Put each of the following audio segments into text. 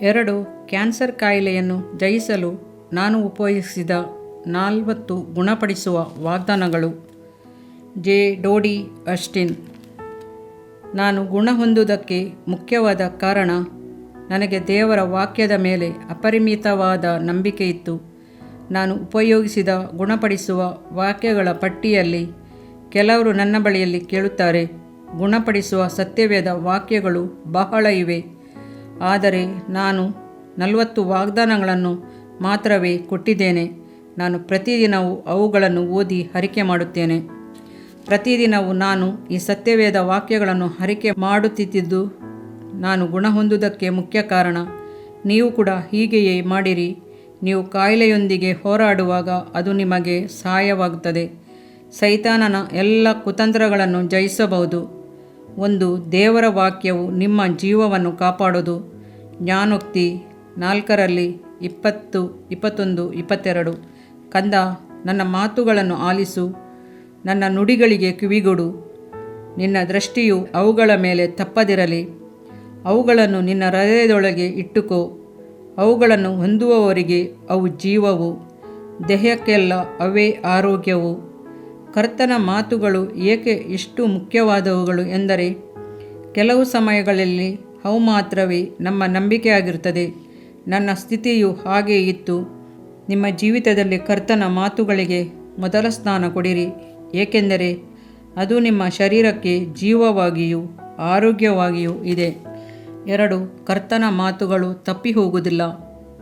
2. Cancer ಕಾಯಿಲೆಯನ್ನು ಜಯಿಸಲು ನಾನು ಉಪಯೋಗಿಸಿದ 40 ಗುಣಪಡಿಸುವ ವಾಗ್ದಾನಗಳು. ಜೆ. ಡೋಡಿ ಅಸ್ಟಿನ್. ನಾನು ಗುಣ ಹೊಂದುವುದಕ್ಕೆ ಮುಖ್ಯವಾದ ಕಾರಣ ನನಗೆ ದೇವರ ವಾಕ್ಯದ ಮೇಲೆ ಅಪರಿಮಿತವಾದ ನಂಬಿಕೆ ಇತ್ತು. ನಾನು ಉಪಯೋಗಿಸಿದ ಗುಣಪಡಿಸುವ ವಾಕ್ಯಗಳ ಪಟ್ಟಿಯಲ್ಲಿ ಕೆಲವರು ನನ್ನ ಬಳಿಯಲ್ಲಿ ಕೇಳುತ್ತಾರೆ, ಗುಣಪಡಿಸುವ ಸತ್ಯವೇದ ವಾಕ್ಯಗಳು ಬಹಳ ಇವೆ, ಆದರೆ ನಾನು 40 ವಾಗ್ದಾನಗಳನ್ನು ಮಾತ್ರವೇ ಕೊಟ್ಟಿದ್ದೇನೆ. ನಾನು ಪ್ರತಿದಿನವೂ ಅವುಗಳನ್ನು ಓದಿ ಅರಿಕೆ ಮಾಡುತ್ತೇನೆ. ಪ್ರತಿದಿನವೂ ನಾನು ಈ ಸತ್ಯವೇದ ವಾಕ್ಯಗಳನ್ನು ಅರಿಕೆ ಮಾಡುತ್ತಿದ್ದು ನಾನು ಗುಣ ಹೊಂದುವುದಕ್ಕೆ ಮುಖ್ಯ ಕಾರಣ. ನೀವು ಕೂಡ ಹೀಗೆಯೇ ಮಾಡಿರಿ. ನೀವು ಕಾಯಿಲೆಯೊಂದಿಗೆ ಹೋರಾಡುವಾಗ ಅದು ನಿಮಗೆ ಸಹಾಯವಾಗುತ್ತದೆ. ಸೈತಾನನ ಎಲ್ಲ ಕುತಂತ್ರಗಳನ್ನು ಜಯಿಸಬಹುದು. 1. ದೇವರ ವಾಕ್ಯವು ನಿಮ್ಮ ಜೀವವನ್ನು ಕಾಪಾಡೋದು. ಜ್ಞಾನೋಕ್ತಿ 4:20, 21, 22. ಕಂದ, ನನ್ನ ಮಾತುಗಳನ್ನು ಆಲಿಸು, ನನ್ನ ನುಡಿಗಳಿಗೆ ಕಿವಿಗೊಡು. ನಿನ್ನ ದೃಷ್ಟಿಯು ಅವುಗಳ ಮೇಲೆ ತಪ್ಪದಿರಲಿ. ಅವುಗಳನ್ನು ನಿನ್ನ ಹೃದಯದೊಳಗೆ ಇಟ್ಟುಕೋ. ಅವುಗಳನ್ನು ಹೊಂದುವವರಿಗೆ ಅವು ಜೀವವು, ದೇಹಕ್ಕೆಲ್ಲ ಅವೇ ಆರೋಗ್ಯವು. ಕರ್ತನ ಮಾತುಗಳು ಏಕೆ ಇಷ್ಟು ಮುಖ್ಯವಾದವುಗಳು ಎಂದರೆ, ಕೆಲವು ಸಮಯಗಳಲ್ಲಿ ಅವು ಮಾತ್ರವೇ ನಮ್ಮ ನಂಬಿಕೆಯಾಗಿರುತ್ತದೆ. ನನ್ನ ಸ್ಥಿತಿಯು ಹಾಗೇ ಇತ್ತು. ನಿಮ್ಮ ಜೀವಿತದಲ್ಲಿ ಕರ್ತನ ಮಾತುಗಳಿಗೆ ಮೊದಲ ಸ್ಥಾನ ಕೊಡಿರಿ, ಏಕೆಂದರೆ ಅದು ನಿಮ್ಮ ಶರೀರಕ್ಕೆ ಜೀವವಾಗಿಯೂ ಆರೋಗ್ಯವಾಗಿಯೂ ಇದೆ. 2. ಕರ್ತನ ಮಾತುಗಳು ತಪ್ಪಿ ಹೋಗುವುದಿಲ್ಲ.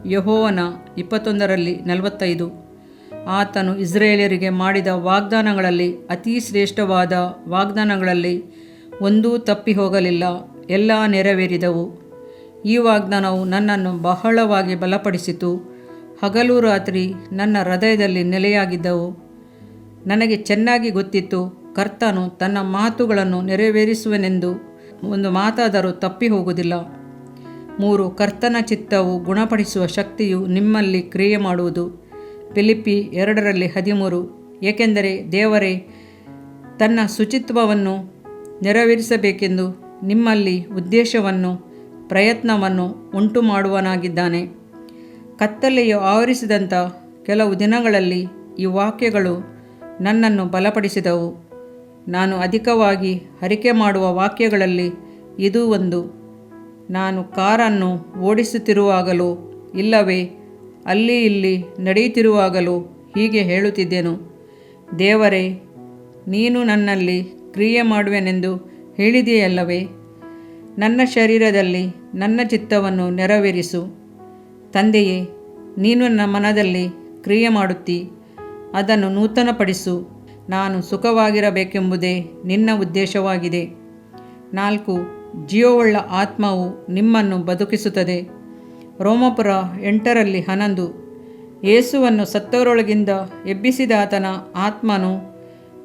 ಯೆಹೋವನ 21:45. ಆತನು ಇಸ್ರಾಯೇಲರಿಗೆ ಮಾಡಿದ ವಾಗ್ದಾನಗಳಲ್ಲಿ ಅತಿ ಶ್ರೇಷ್ಠವಾದ ವಾಗ್ದಾನಗಳಲ್ಲಿ ಒಂದೂ ತಪ್ಪಿ ಹೋಗಲಿಲ್ಲ, ಎಲ್ಲ ನೆರವೇರಿದವು. ಈ ವಾಗ್ದಾನವು ನನ್ನನ್ನು ಬಹಳವಾಗಿ ಬಲಪಡಿಸಿತು. ಹಗಲು ರಾತ್ರಿ ನನ್ನ ಹೃದಯದಲ್ಲಿ ನೆಲೆಯಾಗಿದ್ದವು. ನನಗೆ ಚೆನ್ನಾಗಿ ಗೊತ್ತಿತ್ತು, ಕರ್ತನು ತನ್ನ ಮಾತುಗಳನ್ನು ನೆರವೇರಿಸುವನೆಂದು ಒಂದು ಮಾತಾದರೂ ತಪ್ಪಿ ಹೋಗುವುದಿಲ್ಲ. 3. ಕರ್ತನ ಚಿತ್ತವು ಗುಣಪಡಿಸುವ ಶಕ್ತಿಯು ನಿಮ್ಮಲ್ಲಿ ಕ್ರಿಯೆ ಮಾಡುವುದು. ಫಿಲಿಪ್ಪಿ 2:13. ಏಕೆಂದರೆ ದೇವರೇ ತನ್ನ ಶುಚಿತ್ವವನ್ನು ನೆರವೇರಿಸಬೇಕೆಂದು ನಿಮ್ಮಲ್ಲಿ ಉದ್ದೇಶವನ್ನು ಪ್ರಯತ್ನವನ್ನು ಉಂಟು ಮಾಡುವನಾಗಿದ್ದಾನೆ. ಕತ್ತಲೆಯು ಆವರಿಸಿದಂಥ ಕೆಲವು ದಿನಗಳಲ್ಲಿ ಈ ವಾಕ್ಯಗಳು ನನ್ನನ್ನು ಬಲಪಡಿಸಿದವು. ನಾನು ಅಧಿಕವಾಗಿ ಅರಿಕೆ ಮಾಡುವ ವಾಕ್ಯಗಳಲ್ಲಿ ಇದು ಒಂದು. ನಾನು ಕಾರನ್ನು ಓಡಿಸುತ್ತಿರುವಾಗಲೂ ಇಲ್ಲವೇ ಅಲ್ಲಿ ಇಲ್ಲಿ ನಡೆಯುತ್ತಿರುವಾಗಲೂ ಹೀಗೆ ಹೇಳುತ್ತಿದ್ದೆನು, ದೇವರೇ, ನೀನು ನನ್ನಲ್ಲಿ ಕ್ರಿಯೆ ಮಾಡುವೆನೆಂದು ಹೇಳಿದೆಯಲ್ಲವೇ. ನನ್ನ ಶರೀರದಲ್ಲಿ ನನ್ನ ಚಿತ್ತವನ್ನು ನೆರವೇರಿಸು. ತಂದೆಯೇ, ನೀನು ನನ್ನ ಮನದಲ್ಲಿ ಕ್ರಿಯೆ ಮಾಡುತ್ತಿ, ಅದನ್ನು ನೂತನಪಡಿಸು. ನಾನು ಸುಖವಾಗಿರಬೇಕೆಂಬುದೇ ನಿನ್ನ ಉದ್ದೇಶವಾಗಿದೆ. 4. ಜೀವವುಳ್ಳ ಆತ್ಮವು ನಿಮ್ಮನ್ನು ಬದುಕಿಸುತ್ತದೆ. ರೋಮಾಪುರ 8:11. ಯೇಸುವನ್ನು ಸತ್ತವರೊಳಗಿಂದ ಎಬ್ಬಿಸಿದಾತನ ಆತ್ಮನು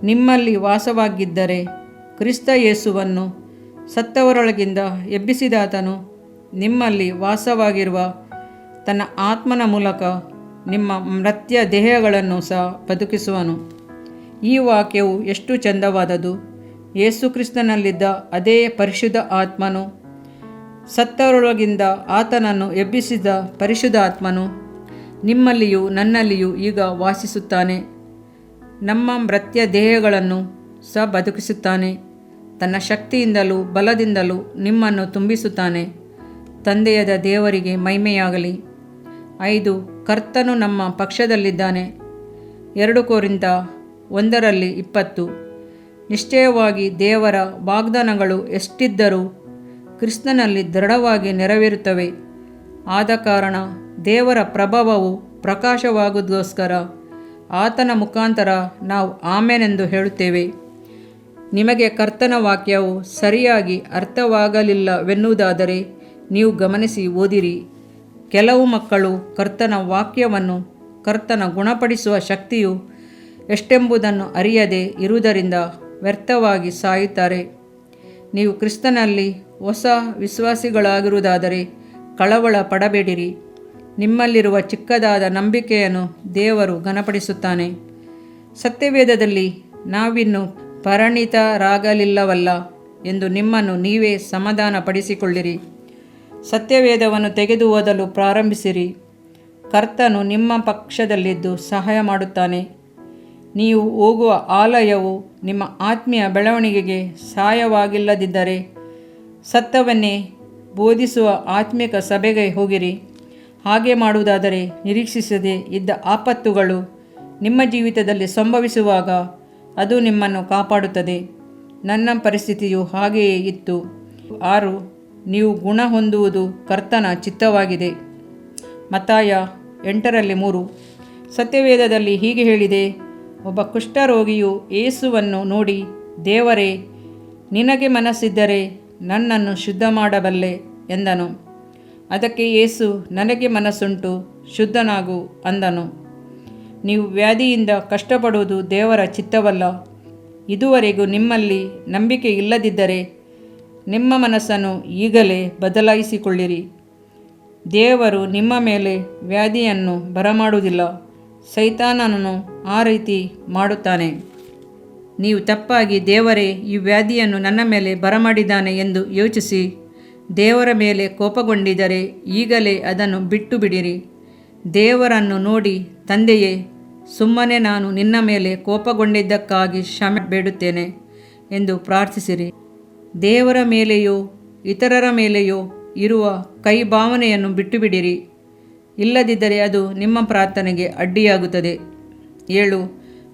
ನಿಮ್ಮಲ್ಲಿ ವಾಸವಾಗಿದ್ದರೆ, ಕ್ರಿಸ್ತ ಯೇಸುವನ್ನು ಸತ್ತವರೊಳಗಿಂದ ಎಬ್ಬಿಸಿದಾತನು ನಿಮ್ಮಲ್ಲಿ ವಾಸವಾಗಿರುವ ತನ್ನ ಆತ್ಮನ ಮೂಲಕ ನಿಮ್ಮ ಮರ್ತ್ಯ ದೇಹಗಳನ್ನು ಸಹ ಬದುಕಿಸುವನು. ಈ ವಾಕ್ಯವು ಎಷ್ಟು ಚಂದವಾದದ್ದು. ಯೇಸು ಕ್ರಿಸ್ತನಲ್ಲಿದ್ದ ಅದೇ ಪರಿಶುದ್ಧ ಆತ್ಮನು, ಸತ್ತವರೊಳಗಿಂದ ಆತನನ್ನು ಎಬ್ಬಿಸಿದ ಪರಿಶುದ್ಧ ಆತ್ಮನು ನಿಮ್ಮಲ್ಲಿಯೂ ನನ್ನಲ್ಲಿಯೂ ಈಗ ವಾಸಿಸುತ್ತಾನೆ. ನಮ್ಮ ಮರ್ತ್ಯ ದೇಹಗಳನ್ನು ಸಹ ಬದುಕಿಸುತ್ತಾನೆ. ತನ್ನ ಶಕ್ತಿಯಿಂದಲೂ ಬಲದಿಂದಲೂ ನಿಮ್ಮನ್ನು ತುಂಬಿಸುತ್ತಾನೆ. ತಂದೆಯಾದ ದೇವರಿಗೆ ಮಹಿಮೆಯಾಗಲಿ. 5. ಕರ್ತನು ನಮ್ಮ ಪಕ್ಷದಲ್ಲಿದ್ದಾನೆ. 2 ಕೊರಿಂಥ 1:20. ನಿಶ್ಚಯವಾಗಿ ದೇವರ ವಾಗ್ದಾನಗಳು ಎಷ್ಟಿದ್ದರೂ ಕ್ರಿಸ್ತನಲ್ಲಿ ದೃಢವಾಗಿ ನೆರವೇರುತ್ತವೆ. ಆದ ಕಾರಣ ದೇವರ ಪ್ರಭಾವವು ಪ್ರಕಾಶವಾಗುವುದಕ್ಕೋಸ್ಕರ ಆತನ ಮುಖಾಂತರ ನಾವು ಆಮೆನೆಂದು ಹೇಳುತ್ತೇವೆ. ನಿಮಗೆ ಕರ್ತನ ವಾಕ್ಯವು ಸರಿಯಾಗಿ ಅರ್ಥವಾಗಲಿಲ್ಲವೆನ್ನುವುದಾದರೆ ನೀವು ಗಮನಿಸಿ ಓದಿರಿ. ಕೆಲವು ಮಕ್ಕಳು ಕರ್ತನ ವಾಕ್ಯವನ್ನು, ಕರ್ತನ ಗುಣಪಡಿಸುವ ಶಕ್ತಿಯು ಎಷ್ಟೆಂಬುದನ್ನು ಅರಿಯದೇ ಇರುವುದರಿಂದ ವ್ಯರ್ಥವಾಗಿ ಸಾಯುತ್ತಾರೆ. ನೀವು ಕ್ರಿಸ್ತನಲ್ಲಿ ಹೊಸ ವಿಶ್ವಾಸಿಗಳಾಗಿರುವುದಾದರೆ ಕಳವಳ ಪಡಬೇಡಿರಿ. ನಿಮ್ಮಲ್ಲಿರುವ ಚಿಕ್ಕದಾದ ನಂಬಿಕೆಯನ್ನು ದೇವರು ಘನಪಡಿಸುತ್ತಾನೆ. ಸತ್ಯವೇದದಲ್ಲಿ ನಾವಿನ್ನೂ ಪರಿಣಿತರಾಗಲಿಲ್ಲವಲ್ಲ ಎಂದು ನಿಮ್ಮನ್ನು ನೀವೇ ಸಮಾಧಾನಪಡಿಸಿಕೊಳ್ಳಿರಿ. ಸತ್ಯವೇದವನ್ನು ತೆಗೆದು ಓದಲು ಪ್ರಾರಂಭಿಸಿರಿ. ಕರ್ತನು ನಿಮ್ಮ ಪಕ್ಷದಲ್ಲಿದ್ದು ಸಹಾಯ ಮಾಡುತ್ತಾನೆ. ನೀವು ಹೋಗುವ ಆಲಯವು ನಿಮ್ಮ ಆತ್ಮೀಯ ಬೆಳವಣಿಗೆಗೆ ಸಹಾಯವಾಗಿಲ್ಲದಿದ್ದರೆ ಸತ್ಯವನ್ನೇ ಬೋಧಿಸುವ ಆತ್ಮಿಕ ಸಭೆಗೆ ಹೋಗಿರಿ. ಹಾಗೆ ಮಾಡುವುದಾದರೆ ನಿರೀಕ್ಷಿಸದೇ ಇದ್ದ ಆಪತ್ತುಗಳು ನಿಮ್ಮ ಜೀವಿತದಲ್ಲಿ ಸಂಭವಿಸುವಾಗ ಅದು ನಿಮ್ಮನ್ನು ಕಾಪಾಡುತ್ತದೆ. ನನ್ನ ಪರಿಸ್ಥಿತಿಯು ಹಾಗೆಯೇ ಇತ್ತು. 6. ನೀವು ಗುಣ ಹೊಂದುವುದು ಕರ್ತನ ಚಿತ್ತವಾಗಿದೆ. ಮತ್ತಾಯ 8:3. ಸತ್ಯವೇದದಲ್ಲಿ ಹೀಗೆ ಹೇಳಿದೆ, ಒಬ್ಬ ಕುಷ್ಠರೋಗಿಯು ಯೇಸುವನ್ನು ನೋಡಿ, ದೇವರೇ, ನಿನಗೆ ಮನಸ್ಸಿದ್ದರೆ ನನ್ನನ್ನು ಶುದ್ಧ ಮಾಡಬಲ್ಲೆ ಎಂದನು. ಅದಕ್ಕೆ ಯೇಸು, ನನಗೆ ಮನಸ್ಸುಂಟು, ಶುದ್ಧನಾಗು ಅಂದನು. ನೀವು ವ್ಯಾಧಿಯಿಂದ ಕಷ್ಟಪಡುವುದು ದೇವರ ಚಿತ್ತವಲ್ಲ. ಇದುವರೆಗೂ ನಿಮ್ಮಲ್ಲಿ ನಂಬಿಕೆ ಇಲ್ಲದಿದ್ದರೆ ನಿಮ್ಮ ಮನಸ್ಸನ್ನು ಈಗಲೇ ಬದಲಾಯಿಸಿಕೊಳ್ಳಿರಿ. ದೇವರು ನಿಮ್ಮ ಮೇಲೆ ವ್ಯಾಧಿಯನ್ನು ಬರಮಾಡುವುದಿಲ್ಲ. ಸೈತಾನನು ಆ ರೀತಿ ಮಾಡುತ್ತಾನೆ. ನೀವು ತಪ್ಪಾಗಿ ದೇವರೇ ಈ ವ್ಯಾಧಿಯನ್ನು ನನ್ನ ಮೇಲೆ ಬರಮಾಡಿದ್ದಾನೆ ಎಂದು ಯೋಚಿಸಿ ದೇವರ ಮೇಲೆ ಕೋಪಗೊಂಡಿದ್ದರೆ ಈಗಲೇ ಅದನ್ನು ಬಿಟ್ಟು ಬಿಡಿರಿ. ದೇವರನ್ನು ನೋಡಿ, ತಂದೆಯೇ, ಸುಮ್ಮನೆ ನಾನು ನಿನ್ನ ಮೇಲೆ ಕೋಪಗೊಂಡಿದ್ದಕ್ಕಾಗಿ ಕ್ಷಮೆ ಬೇಡುತ್ತೇನೆ ಎಂದು ಪ್ರಾರ್ಥಿಸಿರಿ. ದೇವರ ಮೇಲೆಯೋ ಇತರರ ಮೇಲೆಯೋ ಇರುವ ಕೈ ಭಾವನೆಯನ್ನು ಬಿಟ್ಟುಬಿಡಿರಿ. ಇಲ್ಲದಿದ್ದರೆ ಅದು ನಿಮ್ಮ ಪ್ರಾರ್ಥನೆಗೆ ಅಡ್ಡಿಯಾಗುತ್ತದೆ. 7.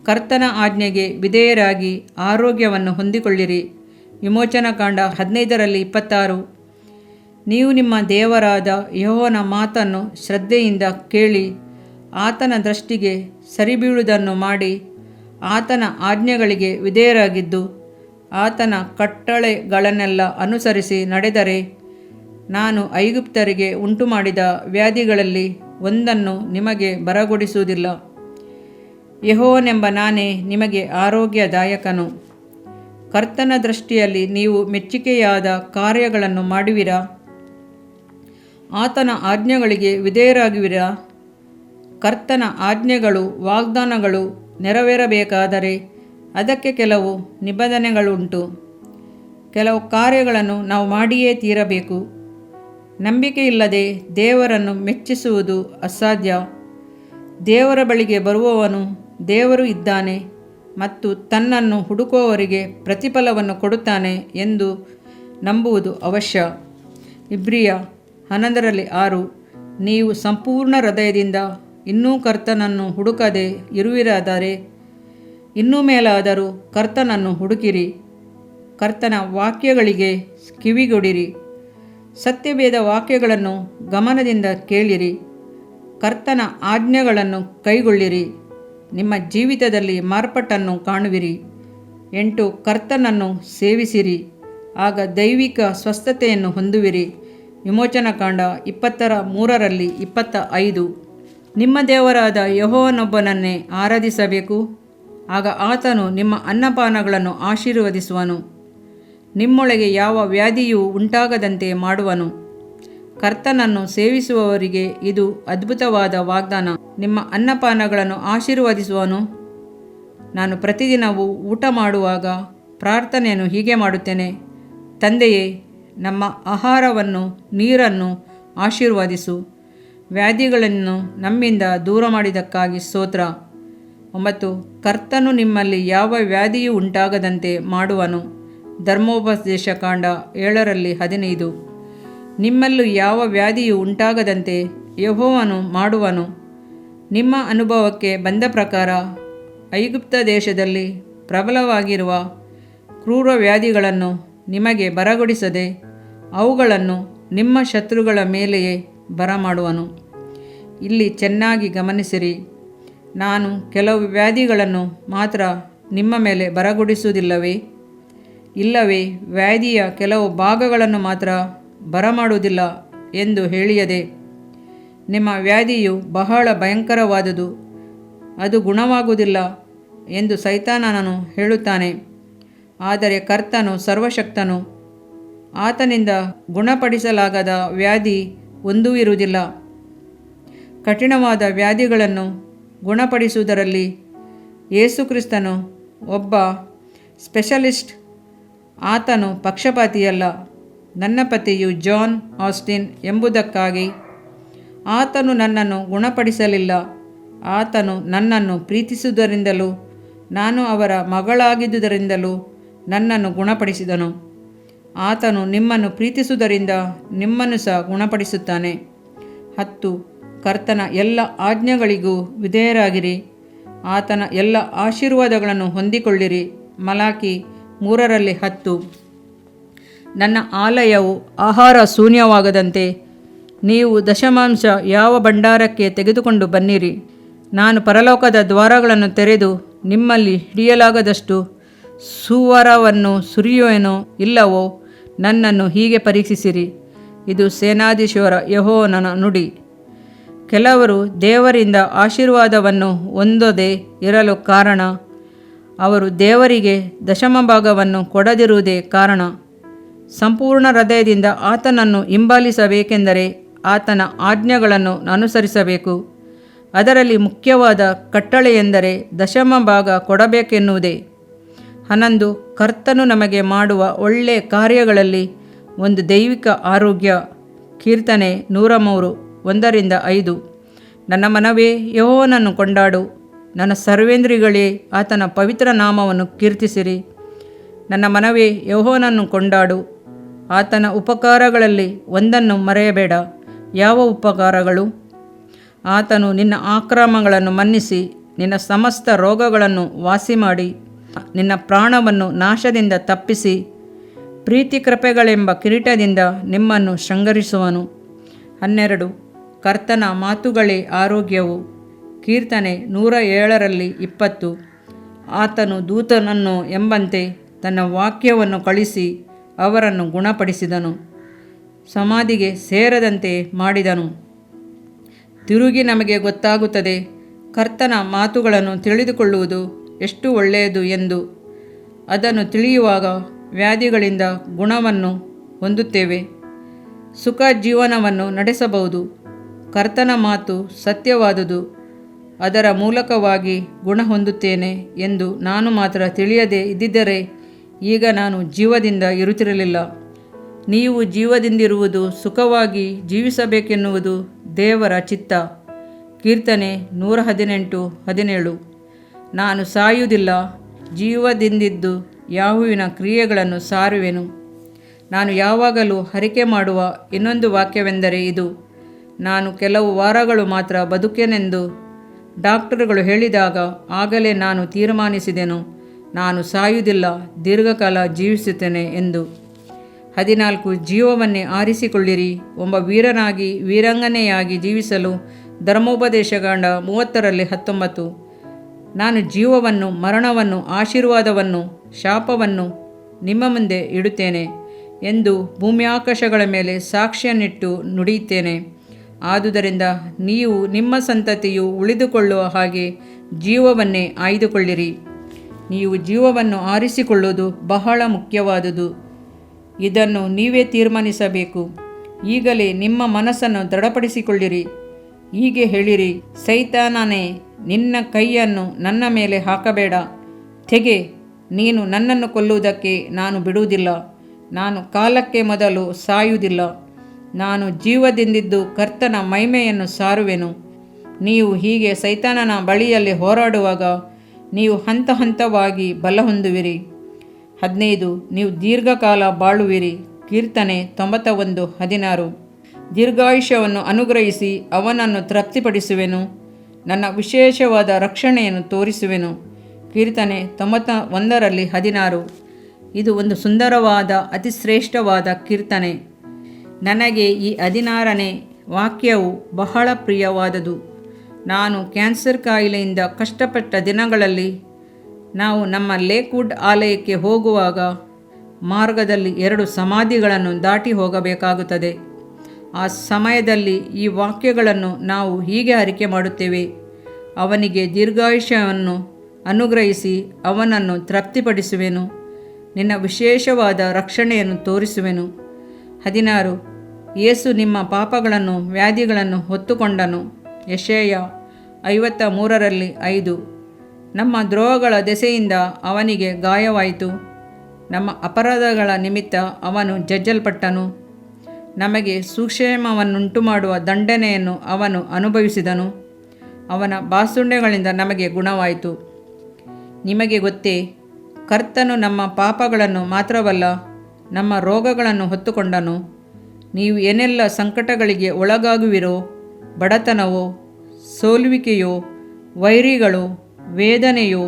ಕರ್ತನ ಆಜ್ಞೆಗೆ ವಿಧೇಯರಾಗಿ ಆರೋಗ್ಯವನ್ನು ಹೊಂದಿಕೊಳ್ಳಿರಿ. ವಿಮೋಚನಕಾಂಡ 15:26. ನೀವು ನಿಮ್ಮ ದೇವರಾದ ಯೆಹೋವನ ಮಾತನ್ನು ಶ್ರದ್ಧೆಯಿಂದ ಕೇಳಿ ಆತನ ದೃಷ್ಟಿಗೆ ಸರಿಬೀಳುವುದನ್ನು ಮಾಡಿ ಆತನ ಆಜ್ಞೆಗಳಿಗೆ ವಿಧೇಯರಾಗಿದ್ದು ಆತನ ಕಟ್ಟಳೆಗಳನ್ನೆಲ್ಲ ಅನುಸರಿಸಿ ನಡೆದರೆ ನಾನು ಐಗುಪ್ತರಿಗೆ ಉಂಟುಮಾಡಿದ ವ್ಯಾಧಿಗಳಲ್ಲಿ ಒಂದನ್ನು ನಿಮಗೆ ಬರಗೊಡಿಸುವುದಿಲ್ಲ. ಯೆಹೋವನೆಂಬ ನಾನೇ ನಿಮಗೆ ಆರೋಗ್ಯದಾಯಕನು. ಕರ್ತನ ದೃಷ್ಟಿಯಲ್ಲಿ ನೀವು ಮೆಚ್ಚಿಕೆಯಾದ ಕಾರ್ಯಗಳನ್ನು ಮಾಡುವಿರಾ? ಆತನ ಆಜ್ಞೆಗಳಿಗೆ ವಿಧೇಯರಾಗುವಿರಾ? ಕರ್ತನ ಆಜ್ಞೆಗಳು, ವಾಗ್ದಾನಗಳು ನೆರವೇರಬೇಕಾದರೆ ಅದಕ್ಕೆ ಕೆಲವು ನಿಬಂಧನೆಗಳುಂಟು. ಕೆಲವು ಕಾರ್ಯಗಳನ್ನು ನಾವು ಮಾಡಿಯೇ ತೀರಬೇಕು. ನಂಬಿಕೆಯಿಲ್ಲದೆ ದೇವರನ್ನು ಮೆಚ್ಚಿಸುವುದು ಅಸಾಧ್ಯ. ದೇವರ ಬಳಿಗೆ ಬರುವವನು ದೇವರು ಇದ್ದಾನೆ ಮತ್ತು ತನ್ನನ್ನು ಹುಡುಕುವವರಿಗೆ ಪ್ರತಿಫಲವನ್ನು ಕೊಡುತ್ತಾನೆ ಎಂದು ನಂಬುವುದು ಅವಶ್ಯ. ಇಬ್ರಿಯ 11:6. ನೀವು ಸಂಪೂರ್ಣ ಹೃದಯದಿಂದ ಇನ್ನೂ ಕರ್ತನನ್ನು ಹುಡುಕದೆ ಇರುವಿರಾದರೆ ಇನ್ನೂ ಮೇಲಾದರೂ ಕರ್ತನನ್ನು ಹುಡುಕಿರಿ. ಕರ್ತನ ವಾಕ್ಯಗಳಿಗೆ ಕಿವಿಗೊಡಿರಿ. ಸತ್ಯವೇದ ವಾಕ್ಯಗಳನ್ನು ಗಮನದಿಂದ ಕೇಳಿರಿ. ಕರ್ತನ ಆಜ್ಞೆಗಳನ್ನು ಕೈಗೊಳ್ಳಿರಿ. ನಿಮ್ಮ ಜೀವಿತದಲ್ಲಿ ಮಾರ್ಪಾಟನ್ನು ಕಾಣುವಿರಿ. 8. ಕರ್ತನನ್ನು ಸೇವಿಸಿರಿ, ಆಗ ದೈವಿಕ ಸ್ವಸ್ಥತೆಯನ್ನು ಹೊಂದುವಿರಿ. ವಿಮೋಚನಕಾಂಡ 20:3-25. ನಿಮ್ಮ ದೇವರಾದ ಯೆಹೋವನೊಬ್ಬನನ್ನೇ ಆರಾಧಿಸಬೇಕು. ಆಗ ಆತನು ನಿಮ್ಮ ಅನ್ನಪಾನಗಳನ್ನು ಆಶೀರ್ವದಿಸುವನು. ನಿಮ್ಮೊಳಗೆ ಯಾವ ವ್ಯಾಧಿಯೂ ಉಂಟಾಗದಂತೆ ಮಾಡುವನು. ಕರ್ತನನ್ನು ಸೇವಿಸುವವರಿಗೆ ಇದು ಅದ್ಭುತವಾದ ವಾಗ್ದಾನ. ನಿಮ್ಮ ಅನ್ನಪಾನಗಳನ್ನು ಆಶೀರ್ವದಿಸುವನು. ನಾನು ಪ್ರತಿದಿನವೂ ಊಟ ಮಾಡುವಾಗ ಪ್ರಾರ್ಥನೆಯನ್ನು ಹೀಗೆ ಮಾಡುತ್ತೇನೆ, ತಂದೆಯೇ, ನಮ್ಮ ಆಹಾರವನ್ನು, ನೀರನ್ನು ಆಶೀರ್ವದಿಸು. ವ್ಯಾಧಿಗಳನ್ನು ನಮ್ಮಿಂದ ದೂರ ಮಾಡಿದ್ದಕ್ಕಾಗಿ ಸ್ತೋತ್ರ. 9. ಕರ್ತನು ನಿಮ್ಮಲ್ಲಿ ಯಾವ ವ್ಯಾಧಿಯೂ ಉಂಟಾಗದಂತೆ ಮಾಡುವನು. ಧರ್ಮೋಪದೇಶ ಕಾಂಡ 7:15. ನಿಮ್ಮಲ್ಲೂ ಯಾವ ವ್ಯಾಧಿಯೂ ಉಂಟಾಗದಂತೆ ಯೆಹೋವನು ಮಾಡುವನು. ನಿಮ್ಮ ಅನುಭವಕ್ಕೆ ಬಂದ ಪ್ರಕಾರ ಐಗುಪ್ತ ದೇಶದಲ್ಲಿ ಪ್ರಬಲವಾಗಿರುವ ಕ್ರೂರ ವ್ಯಾಧಿಗಳನ್ನು ನಿಮಗೆ ಬರಗೊಡಿಸದೆ ಅವುಗಳನ್ನು ನಿಮ್ಮ ಶತ್ರುಗಳ ಮೇಲೆಯೇ ಬರಮಾಡುವನು. ಇಲ್ಲಿ ಚೆನ್ನಾಗಿ ಗಮನಿಸಿರಿ. ನಾನು ಕೆಲವು ವ್ಯಾಧಿಗಳನ್ನು ಮಾತ್ರ ನಿಮ್ಮ ಮೇಲೆ ಬರಗೊಡಿಸುವುದಿಲ್ಲವೇ? ಇಲ್ಲವೇ ವ್ಯಾಧಿಯ ಕೆಲವು ಭಾಗಗಳನ್ನು ಮಾತ್ರ ಬರಮಾಡುವುದಿಲ್ಲ ಎಂದು ಹೇಳಿಯದೆ? ನಿಮ್ಮ ವ್ಯಾಧಿಯು ಬಹಳ ಭಯಂಕರವಾದುದು, ಅದು ಗುಣವಾಗುವುದಿಲ್ಲ ಎಂದು ಸೈತಾನನು ಹೇಳುತ್ತಾನೆ. ಆದರೆ ಕರ್ತನು ಸರ್ವಶಕ್ತನು. ಆತನಿಂದ ಗುಣಪಡಿಸಲಾಗದ ವ್ಯಾಧಿ ಒಂದೂ ಇರುವುದಿಲ್ಲ. ಕಠಿಣವಾದ ವ್ಯಾಧಿಗಳನ್ನು ಗುಣಪಡಿಸುವುದರಲ್ಲಿ ಯೇಸುಕ್ರಿಸ್ತನು ಒಬ್ಬ ಸ್ಪೆಷಲಿಸ್ಟ್. ಆತನು ಪಕ್ಷಪಾತಿಯಲ್ಲ. ನನ್ನ ಪತಿಯು ಜಾನ್ ಆಸ್ಟಿನ್ ಎಂಬುದಕ್ಕಾಗಿ. ಆತನು ನನ್ನನ್ನು ಗುಣಪಡಿಸಲಿಲ್ಲ. ಆತನು ನನ್ನನ್ನು ಪ್ರೀತಿಸುವುದರಿಂದಲೂ ನಾನು ಅವರ ಮಗಳಾಗಿದ್ದುದರಿಂದಲೂ ನನ್ನನ್ನು ಗುಣಪಡಿಸಿದನು. ಆತನು ನಿಮ್ಮನ್ನು ಪ್ರೀತಿಸುವುದರಿಂದ ನಿಮ್ಮನ್ನು ಸಹ ಗುಣಪಡಿಸುತ್ತಾನೆ. 10 ಕರ್ತನ ಎಲ್ಲ ಆಜ್ಞೆಗಳಿಗೂ ವಿಧೇಯರಾಗಿರಿ. ಆತನ ಎಲ್ಲ ಆಶೀರ್ವಾದಗಳನ್ನು ಹೊಂದಿಕೊಳ್ಳಿರಿ. ಮಲಾಕಿ 3:10. ನನ್ನ ಆಲಯವು ಆಹಾರ ಶೂನ್ಯವಾಗದಂತೆ ನೀವು ದಶಮಾಂಶ ಯಾವ ಭಂಡಾರಕ್ಕೆ ತೆಗೆದುಕೊಂಡು ಬನ್ನಿರಿ. ನಾನು ಪರಲೋಕದ ದ್ವಾರಗಳನ್ನು ತೆರೆದು ನಿಮ್ಮಲ್ಲಿ ಹಿಡಿಯಲಾಗದಷ್ಟು ಸುವರವನ್ನು ಸುರಿಯುವೆನೋ ಇಲ್ಲವೋ ನನ್ನನ್ನು ಹೀಗೆ ಪರೀಕ್ಷಿಸಿರಿ. ಇದು ಸೇನಾಧೀಶ್ವರ ಯೆಹೋವನ ನುಡಿ. ಕೆಲವರು ದೇವರಿಂದ ಆಶೀರ್ವಾದವನ್ನು ಹೊಂದದೇ ಇರಲು ಕಾರಣ ಅವರು ದೇವರಿಗೆ ದಶಮಭಾಗವನ್ನು ಕೊಡದಿರುವುದೇ ಕಾರಣ. ಸಂಪೂರ್ಣ ಹೃದಯದಿಂದ ಆತನನ್ನು ಹಿಂಬಾಲಿಸಬೇಕೆಂದರೆ ಆತನ ಆಜ್ಞೆಗಳನ್ನು ಅನುಸರಿಸಬೇಕು. ಅದರಲ್ಲಿ ಮುಖ್ಯವಾದ ಕಟ್ಟಳೆಯೆಂದರೆ ದಶಮಭಾಗ ಕೊಡಬೇಕೆನ್ನುವುದೇ. 11 ಕರ್ತನು ನಮಗೆ ಮಾಡುವ ಒಳ್ಳೆಯ ಕಾರ್ಯಗಳಲ್ಲಿ ಒಂದು ದೈವಿಕ ಆರೋಗ್ಯ. ಕೀರ್ತನೆ 103 1-5. ನನ್ನ ಮನವೇ ಯೆಹೋವನನ್ನು ಕೊಂಡಾಡು, ನನ್ನ ಸರ್ವೇಂದ್ರಿಗಳೇ ಆತನ ಪವಿತ್ರ ನಾಮವನ್ನು ಕೀರ್ತಿಸಿರಿ. ನನ್ನ ಮನವೇ ಯೆಹೋವನನ್ನು ಕೊಂಡಾಡು, ಆತನ ಉಪಕಾರಗಳಲ್ಲಿ ಒಂದನ್ನು ಮರೆಯಬೇಡ. ಯಾವ ಉಪಕಾರಗಳು? ಆತನು ನಿನ್ನ ಅಕ್ರಮಗಳನ್ನು ಮನ್ನಿಸಿ ನಿನ್ನ ಸಮಸ್ತ ರೋಗಗಳನ್ನು ವಾಸಿಮಾಡಿ ನಿನ್ನ ಪ್ರಾಣವನ್ನು ನಾಶದಿಂದ ತಪ್ಪಿಸಿ ಪ್ರೀತಿ ಕೃಪೆಗಳೆಂಬ ಕಿರೀಟದಿಂದ ನಿಮ್ಮನ್ನು ಶೃಂಗರಿಸುವನು. 12 ಕರ್ತನ ಮಾತುಗಳೇ ಆರೋಗ್ಯವು. ಕೀರ್ತನೆ 107:20. ಆತನು ದೂತನನ್ನು ಎಂಬಂತೆ ತನ್ನ ವಾಕ್ಯವನ್ನು ಕಳಿಸಿ ಅವರನ್ನು ಗುಣಪಡಿಸಿದನು, ಸಮಾಧಿಗೆ ಸೇರದಂತೆ ಮಾಡಿದನು. ತಿರುಗಿ ನಮಗೆ ಗೊತ್ತಾಗುತ್ತದೆ ಕರ್ತನ ಮಾತುಗಳನ್ನು ತಿಳಿದುಕೊಳ್ಳುವುದು ಎಷ್ಟು ಒಳ್ಳೆಯದು ಎಂದು. ಅದನ್ನು ತಿಳಿಯುವಾಗ ವ್ಯಾಧಿಗಳಿಂದ ಗುಣವನ್ನು ಹೊಂದುತ್ತೇವೆ, ಸುಖ ಜೀವನವನ್ನು ನಡೆಸಬಹುದು. ಕರ್ತನ ಮಾತು ಸತ್ಯವಾದುದು, ಅದರ ಮೂಲಕವಾಗಿ ಗುಣ ಹೊಂದುತ್ತೇನೆ ಎಂದು ನಾನು ಮಾತ್ರ ತಿಳಿಯದೇ ಇದ್ದಿದ್ದರೆ ಈಗ ನಾನು ಜೀವದಿಂದ ಇರುತ್ತಿರಲಿಲ್ಲ. ನೀವು ಜೀವದಿಂದಿರುವುದು ಸುಖವಾಗಿ ಜೀವಿಸಬೇಕೆನ್ನುವುದು ದೇವರ ಚಿತ್ತ. ಕೀರ್ತನೆ 118:17. ನಾನು ಸಾಯುವುದಿಲ್ಲ, ಜೀವದಿಂದಿದ್ದು ಯಾಹುವಿನ ಕ್ರಿಯೆಗಳನ್ನು ಸಾರುವೆನು. ನಾನು ಯಾವಾಗಲೂ ಹರಕೆ ಮಾಡುವ ಇನ್ನೊಂದು ವಾಕ್ಯವೆಂದರೆ ಇದು: ನಾನು ಕೆಲವು ವಾರಗಳು ಮಾತ್ರ ಬದುಕೇನೆಂದು ಡಾಕ್ಟರುಗಳು ಹೇಳಿದಾಗ ಆಗಲೇ ನಾನು ತೀರ್ಮಾನಿಸಿದೆನು, ನಾನು ಸಾಯುವುದಿಲ್ಲ, ದೀರ್ಘಕಾಲ ಜೀವಿಸುತ್ತೇನೆ ಎಂದು. 14 ಜೀವವನ್ನೇ ಆರಿಸಿಕೊಳ್ಳಿರಿ. ಒಬ್ಬ ವೀರನಾಗಿ ವೀರಾಂಗನೆಯಾಗಿ ಜೀವಿಸಲು ಧರ್ಮೋಪದೇಶಕಾಂಡ 30:19. ನಾನು ಜೀವವನ್ನು, ಮರಣವನ್ನು, ಆಶೀರ್ವಾದವನ್ನು, ಶಾಪವನ್ನು ನಿಮ್ಮ ಮುಂದೆ ಇಡುತ್ತೇನೆ ಎಂದು ಭೂಮ್ಯಾಕಾಶಗಳ ಮೇಲೆ ಸಾಕ್ಷಿಯನ್ನಿಟ್ಟು ನುಡಿಯುತ್ತೇನೆ. ಆದುದರಿಂದ ನೀವು ನಿಮ್ಮ ಸಂತತಿಯು ಉಳಿದುಕೊಳ್ಳುವ ಹಾಗೆ ಜೀವವನ್ನೇ ಆಯ್ದುಕೊಳ್ಳಿರಿ. ನೀವು ಜೀವವನ್ನು ಆರಿಸಿಕೊಳ್ಳುವುದು ಬಹಳ ಮುಖ್ಯವಾದುದು. ಇದನ್ನು ನೀವೇ ತೀರ್ಮಾನಿಸಬೇಕು. ಈಗಲೇ ನಿಮ್ಮ ಮನಸ್ಸನ್ನು ದೃಢಪಡಿಸಿಕೊಳ್ಳಿರಿ. ಹೀಗೆ ಹೇಳಿರಿ: ಸೈತಾನನೇ, ನಿನ್ನ ಕೈಯನ್ನು ನನ್ನ ಮೇಲೆ ಹಾಕಬೇಡ. ತೆಗೆ, ನೀನು ನನ್ನನ್ನು ಕೊಲ್ಲುವುದಕ್ಕೆ ನಾನು ಬಿಡುವುದಿಲ್ಲ. ನಾನು ಕಾಲಕ್ಕೆ ಮೊದಲು ಸಾಯುವುದಿಲ್ಲ. ನಾನು ಜೀವದಿಂದಿದ್ದು ಕರ್ತನ ಮಹಿಮೆಯನ್ನು ಸಾರುವೆನು. ನೀವು ಹೀಗೆ ಸೈತಾನನ ಬಳಿಯಲ್ಲಿ ಹೋರಾಡುವಾಗ ನೀವು ಹಂತ ಹಂತವಾಗಿ ಬಲ ಹೊಂದುವಿರಿ. 15 ನೀವು ದೀರ್ಘಕಾಲ ಬಾಳುವಿರಿ. ಕೀರ್ತನೆ 91:16. ದೀರ್ಘಾಯುಷ್ಯವನ್ನು ಅನುಗ್ರಹಿಸಿ ಅವನನ್ನು ತೃಪ್ತಿಪಡಿಸುವೆನು. ನನ್ನ ವಿಶೇಷವಾದ ರಕ್ಷಣೆಯನ್ನು ತೋರಿಸುವೆನು. ಕೀರ್ತನೆ 91:16. ಇದು ಒಂದು ಸುಂದರವಾದ ಅತಿಶ್ರೇಷ್ಠವಾದ ಕೀರ್ತನೆ. ನನಗೆ ಈ 16ನೇ ವಾಕ್ಯವು ಬಹಳ ಪ್ರಿಯವಾದುದು. ನಾನು ಕ್ಯಾನ್ಸರ್ ಕಾಯಿಲೆಯಿಂದ ಕಷ್ಟಪಟ್ಟ ದಿನಗಳಲ್ಲಿ ನಾವು ನಮ್ಮ ಲೇಕ್ವುಡ್ ಆಲಯಕ್ಕೆ ಹೋಗುವಾಗ ಮಾರ್ಗದಲ್ಲಿ 2 ಸಮಾಧಿಗಳನ್ನು ದಾಟಿ ಹೋಗಬೇಕಾಗುತ್ತದೆ. ಆ ಸಮಯದಲ್ಲಿ ಈ ವಾಕ್ಯಗಳನ್ನು ನಾವು ಹೀಗೆ ಅರಿಕೆ ಮಾಡುತ್ತೇವೆ: ಅವನಿಗೆ ದೀರ್ಘಾಯುಷ್ಯವನ್ನು ಅನುಗ್ರಹಿಸಿ ಅವನನ್ನು ತೃಪ್ತಿಪಡಿಸುವೆನು. ನಿನ್ನ ವಿಶೇಷವಾದ ರಕ್ಷಣೆಯನ್ನು ತೋರಿಸುವೆನು. 16 ಯೇಸು ನಿಮ್ಮ ಪಾಪಗಳನ್ನು ವ್ಯಾಧಿಗಳನ್ನು ಹೊತ್ತುಕೊಂಡನು. ಯೆಶಾಯ 53:5. ನಮ್ಮ ದ್ರೋಹಗಳ ದೆಸೆಯಿಂದ ಅವನಿಗೆ ಗಾಯವಾಯಿತು, ನಮ್ಮ ಅಪರಾಧಗಳ ನಿಮಿತ್ತ ಅವನು ಜಜ್ಜಲ್ಪಟ್ಟನು. ನಮಗೆ ಸುಕ್ಷೇಮವನ್ನುಂಟು ಮಾಡುವ ದಂಡನೆಯನ್ನು ಅವನು ಅನುಭವಿಸಿದನು. ಅವನ ಬಾಸುಂಡೆಗಳಿಂದ ನಮಗೆ ಗುಣವಾಯಿತು. ನಿಮಗೆ ಗೊತ್ತೇ, ಕರ್ತನು ನಮ್ಮ ಪಾಪಗಳನ್ನು ಮಾತ್ರವಲ್ಲ, ನಮ್ಮ ರೋಗಗಳನ್ನು ಹೊತ್ತುಕೊಂಡನು. ನೀವು ಏನೆಲ್ಲ ಸಂಕಟಗಳಿಗೆ ಒಳಗಾಗುವಿರೋ, ಬಡತನವೋ, ಸೋಲುವಿಕೆಯೋ, ವೈರಿಗಳೋ, ವೇದನೆಯೋ,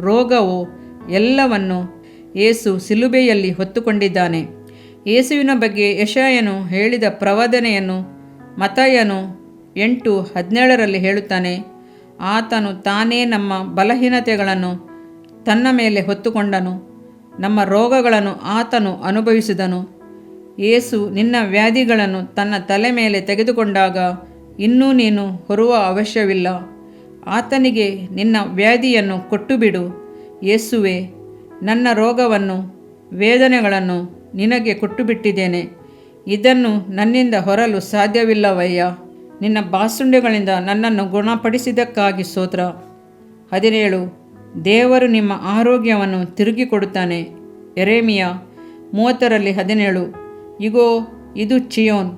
ರೋಗವೋ ಎಲ್ಲವನ್ನು ಯೇಸು ಶಿಲುಬೆಯಲ್ಲಿ ಹೊತ್ತುಕೊಂಡಿದ್ದಾನೆ. ಯೇಸುವಿನ ಬಗ್ಗೆ ಯೆಶಾಯನು ಹೇಳಿದ ಪ್ರವಾದನೆಯನ್ನು ಮತ್ತಾಯನು 8:17 ಹೇಳುತ್ತಾನೆ. ಆತನು ತಾನೇ ನಮ್ಮ ಬಲಹೀನತೆಗಳನ್ನು ತನ್ನ ಮೇಲೆ ಹೊತ್ತುಕೊಂಡನು, ನಮ್ಮ ರೋಗಗಳನ್ನು ಆತನು ಅನುಭವಿಸಿದನು. ಯೇಸು ನಿನ್ನ ವ್ಯಾಧಿಗಳನ್ನು ತನ್ನ ತಲೆ ಮೇಲೆ ತೆಗೆದುಕೊಂಡಾಗ ಇನ್ನೂ ನೀನು ಹೊರುವ ಅವಶ್ಯವಿಲ್ಲ. ಆತನಿಗೆ ನಿನ್ನ ವ್ಯಾಧಿಯನ್ನು ಕೊಟ್ಟುಬಿಡು. ಯೇಸುವೆ, ನನ್ನ ರೋಗವನ್ನು ವೇದನೆಗಳನ್ನು ನಿನಗೆ ಕೊಟ್ಟುಬಿಟ್ಟಿದ್ದೇನೆ. ಇದನ್ನು ನನ್ನಿಂದ ಹೊರಲು ಸಾಧ್ಯವಿಲ್ಲವಯ್ಯ. ನಿನ್ನ ಬಾಸುಂಡೆಗಳಿಂದ ನನ್ನನ್ನು ಗುಣಪಡಿಸಿದ್ದಕ್ಕಾಗಿ ಸ್ತೋತ್ರ. 17 ದೇವರು ನಿಮ್ಮ ಆರೋಗ್ಯವನ್ನು ತಿರುಗಿ ಕೊಡುತ್ತಾನೆ. ಯೆರೆಮೀಯ 30:17 ಇಗೋ, ಇದು ಚೀಯೋನ್,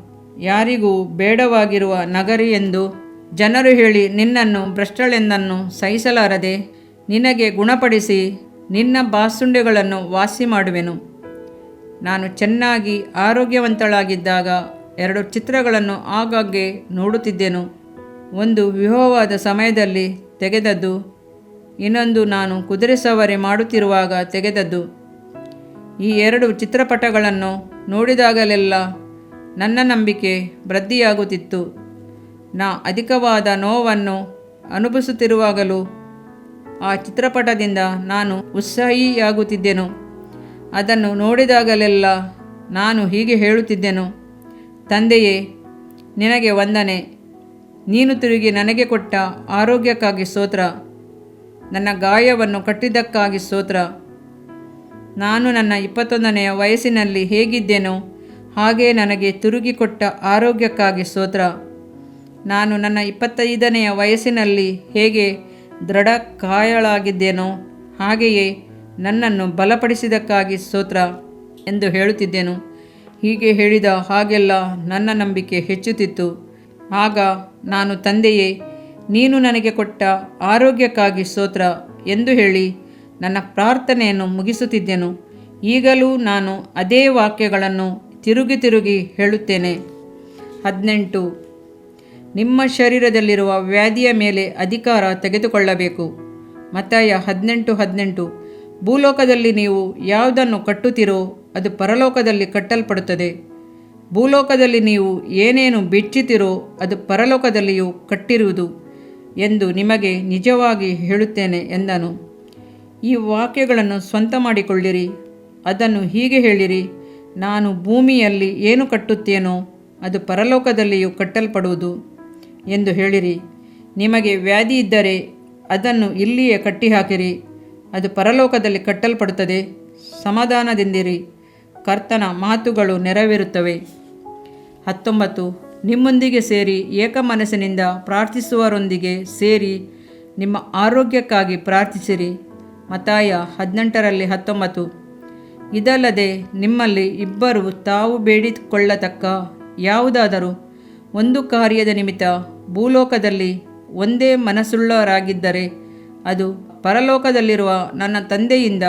ಯಾರಿಗೂ ಬೇಡವಾಗಿರುವ ನಗರಿ ಎಂದು ಜನರು ಹೇಳಿ ನಿನ್ನನ್ನು ಭ್ರಷ್ಟಳೆಂದನ್ನು ಸಹಿಸಲಾರದೆ ನಿನಗೆ ಗುಣಪಡಿಸಿ ನಿನ್ನ ಬಾಸುಂಡೆಗಳನ್ನು ವಾಸಿ ಮಾಡುವೆನು. ನಾನು ಚೆನ್ನಾಗಿ ಆರೋಗ್ಯವಂತಳಾಗಿದ್ದಾಗ 2 ಚಿತ್ರಗಳನ್ನು ಆಗಾಗ್ಗೆ ನೋಡುತ್ತಿದ್ದೆನು. ಒಂದು ವಿವಾಹವಾದ ಸಮಯದಲ್ಲಿ ತೆಗೆದದ್ದು, ಇನ್ನೊಂದು ನಾನು ಕುದುರೆ ಸವಾರಿ ಮಾಡುತ್ತಿರುವಾಗ ತೆಗೆದದ್ದು. ಈ 2 ಚಿತ್ರಪಟಗಳನ್ನು ನೋಡಿದಾಗಲೆಲ್ಲ ನನ್ನ ನಂಬಿಕೆ ವೃದ್ಧಿಯಾಗುತ್ತಿತ್ತು. ನಾ ಅಧಿಕವಾದ ನೋವನ್ನು ಅನುಭವಿಸುತ್ತಿರುವಾಗಲೂ ಆ ಚಿತ್ರಪಟದಿಂದ ನಾನು ಉತ್ಸಾಹಿಯಾಗುತ್ತಿದ್ದೆನು. ಅದನ್ನು ನೋಡಿದಾಗಲೆಲ್ಲ ನಾನು ಹೀಗೆ ಹೇಳುತ್ತಿದ್ದೆನು, ತಂದೆಯೇ, ನಿನಗೆ ವಂದನೆ. ನೀನು ತಿರುಗಿ ನನಗೆ ಕೊಟ್ಟ ಆರೋಗ್ಯಕ್ಕಾಗಿ ಸ್ತೋತ್ರ. ನನ್ನ ಗಾಯವನ್ನು ಕಟ್ಟಿದ್ದಕ್ಕಾಗಿ ಸ್ತೋತ್ರ. ನಾನು ನನ್ನ 21ನೇ ವಯಸ್ಸಿನಲ್ಲಿ ಹೇಗಿದ್ದೇನೋ ಹಾಗೆ ನನಗೆ ತಿರುಗಿ ಕೊಟ್ಟ ಆರೋಗ್ಯಕ್ಕಾಗಿ ಸ್ತೋತ್ರ. ನಾನು ನನ್ನ 25ನೇ ವಯಸ್ಸಿನಲ್ಲಿ ಹೇಗೆ ದೃಢಕಾಯಳಾಗಿದ್ದೇನೋ ಹಾಗೆಯೇ ನನ್ನನ್ನು ಬಲಪಡಿಸಿದ್ದಕ್ಕಾಗಿ ಸ್ತೋತ್ರ ಎಂದು ಹೇಳುತ್ತಿದ್ದೆನು. ಹೀಗೆ ಹೇಳಿದ ಹಾಗೆಲ್ಲ ನನ್ನ ನಂಬಿಕೆ ಹೆಚ್ಚುತ್ತಿತ್ತು. ಆಗ ನಾನು, ತಂದೆಯೇ, ನೀನು ನನಗೆ ಕೊಟ್ಟ ಆರೋಗ್ಯಕ್ಕಾಗಿ ಸ್ತೋತ್ರ ಎಂದು ಹೇಳಿ ನನ್ನ ಪ್ರಾರ್ಥನೆಯನ್ನು ಮುಗಿಸುತ್ತಿದ್ದೆನು. ಈಗಲೂ ನಾನು ಅದೇ ವಾಕ್ಯಗಳನ್ನು ತಿರುಗಿ ತಿರುಗಿ ಹೇಳುತ್ತೇನೆ. 18 ನಿಮ್ಮ ಶರೀರದಲ್ಲಿರುವ ವ್ಯಾಧಿಯ ಮೇಲೆ ಅಧಿಕಾರ ತೆಗೆದುಕೊಳ್ಳಬೇಕು. ಮತ್ತಾಯ 18:18 ಭೂಲೋಕದಲ್ಲಿ ನೀವು ಯಾವುದನ್ನು ಕಟ್ಟುತ್ತೀರೋ ಅದು ಪರಲೋಕದಲ್ಲಿ ಕಟ್ಟಲ್ಪಡುತ್ತದೆ. ಭೂಲೋಕದಲ್ಲಿ ನೀವು ಏನೇನು ಬಿಚ್ಚುತ್ತೀರೋ ಅದು ಪರಲೋಕದಲ್ಲಿಯೂ ಕಟ್ಟಿರುವುದು ಎಂದು ನಿಮಗೆ ನಿಜವಾಗಿ ಹೇಳುತ್ತೇನೆ ಎಂದನು. ಈ ವಾಕ್ಯಗಳನ್ನು ಸ್ವಂತ ಮಾಡಿಕೊಳ್ಳಿರಿ. ಅದನ್ನು ಹೀಗೆ ಹೇಳಿರಿ, ನಾನು ಭೂಮಿಯಲ್ಲಿ ಏನು ಕಟ್ಟುತ್ತೇನೋ ಅದು ಪರಲೋಕದಲ್ಲಿಯೂ ಕಟ್ಟಲ್ಪಡುವುದು ಎಂದು ಹೇಳಿರಿ. ನಿಮಗೆ ವ್ಯಾಧಿ ಇದ್ದರೆ ಅದನ್ನು ಇಲ್ಲಿಯೇ ಕಟ್ಟಿಹಾಕಿರಿ, ಅದು ಪರಲೋಕದಲ್ಲಿ ಕಟ್ಟಲ್ಪಡುತ್ತದೆ. ಸಮಾಧಾನದಿಂದಿರಿ, ಕರ್ತನ ಮಾತುಗಳು ನೆರವೇರುತ್ತವೆ. 19 ನಿಮ್ಮೊಂದಿಗೆ ಸೇರಿ ಏಕ ಮನಸ್ಸಿನಿಂದ ಪ್ರಾರ್ಥಿಸುವವರೊಂದಿಗೆ ಸೇರಿ ನಿಮ್ಮ ಆರೋಗ್ಯಕ್ಕಾಗಿ ಪ್ರಾರ್ಥಿಸಿರಿ. ಮತ್ತಾಯ 18:19 ಇದಲ್ಲದೆ ನಿಮ್ಮಲ್ಲಿ ಇಬ್ಬರು ತಾವು ಬೇಡಿಕೊಳ್ಳತಕ್ಕ ಯಾವುದಾದರೂ ಒಂದು ಕಾರ್ಯದ ನಿಮಿತ್ತ ಭೂಲೋಕದಲ್ಲಿ ಒಂದೇ ಮನಸ್ಸುಳ್ಳವರಾಗಿದ್ದರೆ ಅದು ಪರಲೋಕದಲ್ಲಿರುವ ನನ್ನ ತಂದೆಯಿಂದ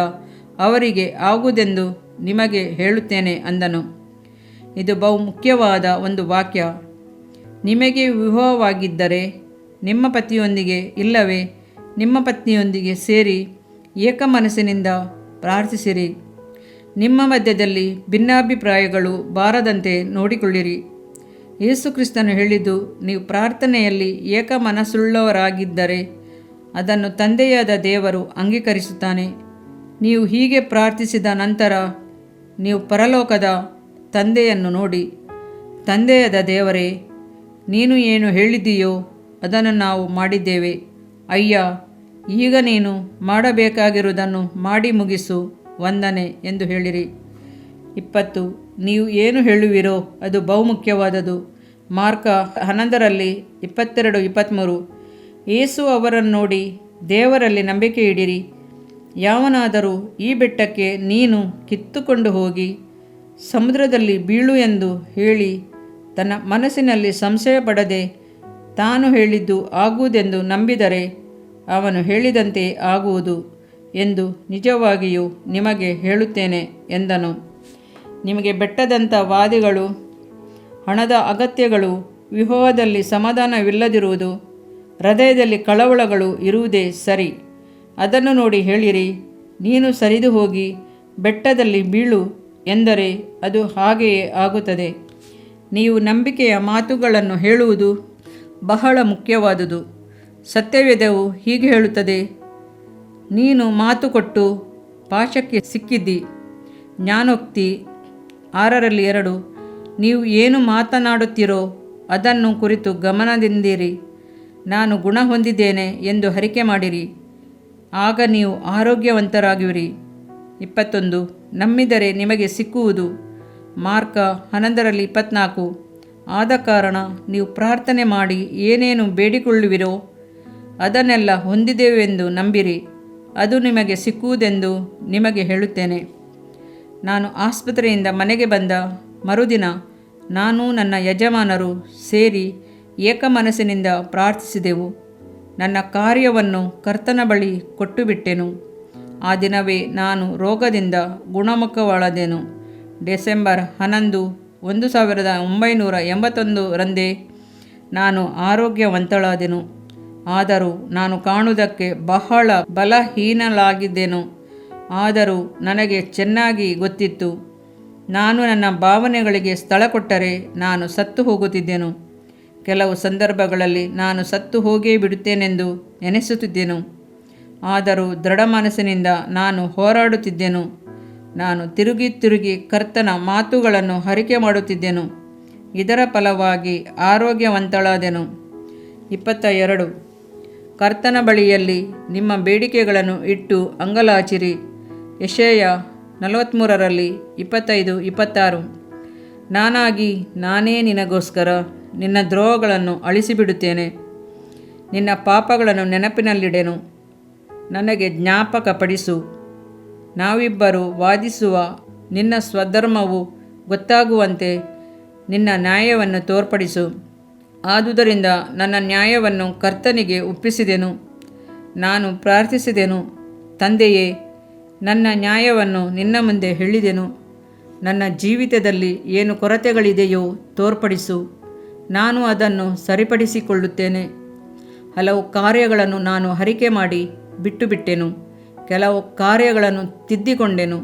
ಅವರಿಗೆ ಆಗುವುದೆಂದು ನಿಮಗೆ ಹೇಳುತ್ತೇನೆ ಅಂದನು. ಇದು ಬಹು ಮುಖ್ಯವಾದ ಒಂದು ವಾಕ್ಯ. ನಿಮಗೆ ವಿವಾಹವಾಗಿದ್ದರೆ ನಿಮ್ಮ ಪತಿಯೊಂದಿಗೆ ಇಲ್ಲವೇ ನಿಮ್ಮ ಪತ್ನಿಯೊಂದಿಗೆ ಸೇರಿ ಏಕ ಮನಸ್ಸಿನಿಂದ ಪ್ರಾರ್ಥಿಸಿರಿ. ನಿಮ್ಮ ಮಧ್ಯದಲ್ಲಿ ಭಿನ್ನಾಭಿಪ್ರಾಯಗಳು ಬಾರದಂತೆ ನೋಡಿಕೊಳ್ಳಿರಿ. ಯೇಸು ಕ್ರಿಸ್ತನು ಹೇಳಿದ್ದು, ನೀವು ಪ್ರಾರ್ಥನೆಯಲ್ಲಿ ಏಕ ಮನಸ್ಸುಳ್ಳವರಾಗಿದ್ದರೆ ಅದನ್ನು ತಂದೆಯಾದ ದೇವರು ಅಂಗೀಕರಿಸುತ್ತಾನೆ. ನೀವು ಹೀಗೆ ಪ್ರಾರ್ಥಿಸಿದ ನಂತರ ನೀವು ಪರಲೋಕದ ತಂದೆಯನ್ನು ನೋಡಿ, ತಂದೆಯಾದ ದೇವರೇ, ನೀನು ಏನು ಹೇಳಿದ್ದೀಯೋ ಅದನ್ನು ನಾವು ಮಾಡಿದ್ದೇವೆ. ಅಯ್ಯ, ಈಗ ನೀನು ಮಾಡಬೇಕಾಗಿರುವುದನ್ನು ಮಾಡಿ ಮುಗಿಸು, ವಂದನೆ ಎಂದು ಹೇಳಿರಿ. 20 ನೀವು ಏನು ಹೇಳುವಿರೋ ಅದು ಬಹುಮುಖ್ಯವಾದದ್ದು. ಮಾರ್ಕ 11:22-23 ಯೇಸು ಅವರನ್ನು ನೋಡಿ, ದೇವರಲ್ಲಿ ನಂಬಿಕೆ ಇಡಿರಿ, ಯಾವನಾದರೂ ಈ ಬೆಟ್ಟಕ್ಕೆ ನೀನು ಕಿತ್ತುಕೊಂಡು ಹೋಗಿ ಸಮುದ್ರದಲ್ಲಿ ಬೀಳು ಎಂದು ಹೇಳಿ ತನ್ನ ಮನಸ್ಸಿನಲ್ಲಿ ಸಂಶಯ ಪಡದೆ ತಾನು ಹೇಳಿದ್ದು ಆಗುವುದೆಂದು ನಂಬಿದರೆ ಅವನು ಹೇಳಿದಂತೆ ಆಗುವುದು ಎಂದು ನಿಜವಾಗಿಯೂ ನಿಮಗೆ ಹೇಳುತ್ತೇನೆ ಎಂದನು. ನಿಮಗೆ ಬೆಟ್ಟದಂಥ ವಾದಿಗಳು, ಹಣದ ಅಗತ್ಯಗಳು, ವಿವಾಹದಲ್ಲಿ ಸಮಾಧಾನವಿಲ್ಲದಿರುವುದು, ಹೃದಯದಲ್ಲಿ ಕಳವಳಗಳು ಇರುವುದೇ ಸರಿ. ಅದನ್ನು ನೋಡಿ ಹೇಳಿರಿ, ನೀನು ಸರಿದು ಹೋಗಿ ಬೆಟ್ಟದಲ್ಲಿ ಬೀಳು ಎಂದರೆ ಅದು ಹಾಗೆಯೇ ಆಗುತ್ತದೆ. ನೀವು ನಂಬಿಕೆಯ ಮಾತುಗಳನ್ನು ಹೇಳುವುದು ಬಹಳ ಮುಖ್ಯವಾದುದು. ಸತ್ಯವೇದವು ಹೀಗೆ ಹೇಳುತ್ತದೆ, ನೀನು ಮಾತು ಕೊಟ್ಟು ಪಾಶಕ್ಕೆ ಸಿಕ್ಕಿದ್ದಿ. ಜ್ಞಾನೋಕ್ತಿ 6:2. ನೀವು ಏನು ಮಾತನಾಡುತ್ತೀರೋ ಅದನ್ನು ಕುರಿತು ಗಮನದಿಂದಿರಿ. ನಾನು ಗುಣ ಹೊಂದಿದ್ದೇನೆ ಎಂದು ಅರಿಕೆ ಮಾಡಿರಿ, ಆಗ ನೀವು ಆರೋಗ್ಯವಂತರಾಗುವಿರಿ. 21. ನಂಬಿದರೆ ನಿಮಗೆ ಸಿಕ್ಕುವುದು. ಮಾರ್ಕ 11:24. ಆದ ಕಾರಣ ನೀವು ಪ್ರಾರ್ಥನೆ ಮಾಡಿ ಏನೇನು ಬೇಡಿಕೊಳ್ಳುವಿರೋ ಅದನ್ನೆಲ್ಲ ಹೊಂದಿದ್ದೇವೆಂದು ನಂಬಿರಿ, ಅದು ನಿಮಗೆ ಸಿಕ್ಕುವುದೆಂದು ನಿಮಗೆ ಹೇಳುತ್ತೇನೆ. ನಾನು ಆಸ್ಪತ್ರೆಯಿಂದ ಮನೆಗೆ ಬಂದ ಮರುದಿನ ನಾನು ನನ್ನ ಯಜಮಾನರು ಸೇರಿ ಏಕಮನಸ್ಸಿನಿಂದ ಪ್ರಾರ್ಥಿಸಿದೆವು. ನನ್ನ ಕಾರ್ಯವನ್ನು ಕರ್ತನ ಬಳಿ ಕೊಟ್ಟುಬಿಟ್ಟೆನು. ಆ ದಿನವೇ ನಾನು ರೋಗದಿಂದ ಗುಣಮುಖವಾದೆನು. ಡಿಸೆಂಬರ್ 11, 1981 ರಂದೇ ನಾನು ಆರೋಗ್ಯವಂತಳಾದೆನು. ಆದರೂ ನಾನು ಕಾಣುವುದಕ್ಕೆ ಬಹಳ ಬಲಹೀನಳಾಗಿದ್ದೆನು. ಆದರೂ ನನಗೆ ಚೆನ್ನಾಗಿ ಗೊತ್ತಿತ್ತು, ನಾನು ನನ್ನ ಭಾವನೆಗಳಿಗೆ ಸ್ಥಳ ಕೊಟ್ಟರೆ ನಾನು ಸತ್ತು ಹೋಗುತ್ತಿದ್ದೆನು. ಕೆಲವು ಸಂದರ್ಭಗಳಲ್ಲಿ ನಾನು ಸತ್ತು ಹೋಗೇ ಬಿಡುತ್ತೇನೆಂದು ನೆನೆಸುತ್ತಿದ್ದೆನು. ಆದರೂ ದೃಢ ಮನಸ್ಸಿನಿಂದ ನಾನು ಹೋರಾಡುತ್ತಿದ್ದೆನು. ನಾನು ತಿರುಗಿ ಕರ್ತನ ಮಾತುಗಳನ್ನು ಅರಿಕೆ ಮಾಡುತ್ತಿದ್ದೆನು. ಇದರ ಫಲವಾಗಿ ಆರೋಗ್ಯವಂತಳಾದೆನು. 22. ಕರ್ತನ ಬಳಿಯಲ್ಲಿ ನಿಮ್ಮ ಬೇಡಿಕೆಗಳನ್ನು ಇಟ್ಟು ಅಂಗಲಾಚಿರಿ. ಯೆಶಾಯ 43:25-26. ನಾನೇ ನಿನಗೋಸ್ಕರ ನಿನ್ನ ದ್ರೋಹಗಳನ್ನು ಅಳಿಸಿಬಿಡುತ್ತೇನೆ, ನಿನ್ನ ಪಾಪಗಳನ್ನು ನೆನಪಿನಲ್ಲಿಡೆನು. ನನಗೆ ಜ್ಞಾಪಕಪಡಿಸು. ನಾವಿಬ್ಬರು ವಾದಿಸುವ, ನಿನ್ನ ಸ್ವಧರ್ಮವು ಗೊತ್ತಾಗುವಂತೆ ನಿನ್ನ ನ್ಯಾಯವನ್ನು ತೋರ್ಪಡಿಸು. ಆದುದರಿಂದ ನನ್ನ ನ್ಯಾಯವನ್ನು ಕರ್ತನಿಗೆ ಒಪ್ಪಿಸಿದೆನು. ನಾನು ಪ್ರಾರ್ಥಿಸಿದೆನು, ತಂದೆಯೇ, ನನ್ನ ನ್ಯಾಯವನ್ನು ನಿನ್ನ ಮುಂದೆ ಹೇಳಿದೆನು. ನನ್ನ ಜೀವಿತದಲ್ಲಿ ಏನು ಕೊರತೆಗಳಿದೆಯೋ ತೋರ್ಪಡಿಸು, ನಾನು ಅದನ್ನು ಸರಿಪಡಿಸಿಕೊಳ್ಳುತ್ತೇನೆ. ಹಲವು ಕಾರ್ಯಗಳನ್ನು ನಾನು ಅರಿಕೆ ಮಾಡಿ ಬಿಟ್ಟುಬಿಟ್ಟೆನು, ಕೆಲವು ಕಾರ್ಯಗಳನ್ನು ತಿದ್ದಿಕೊಂಡೆನು,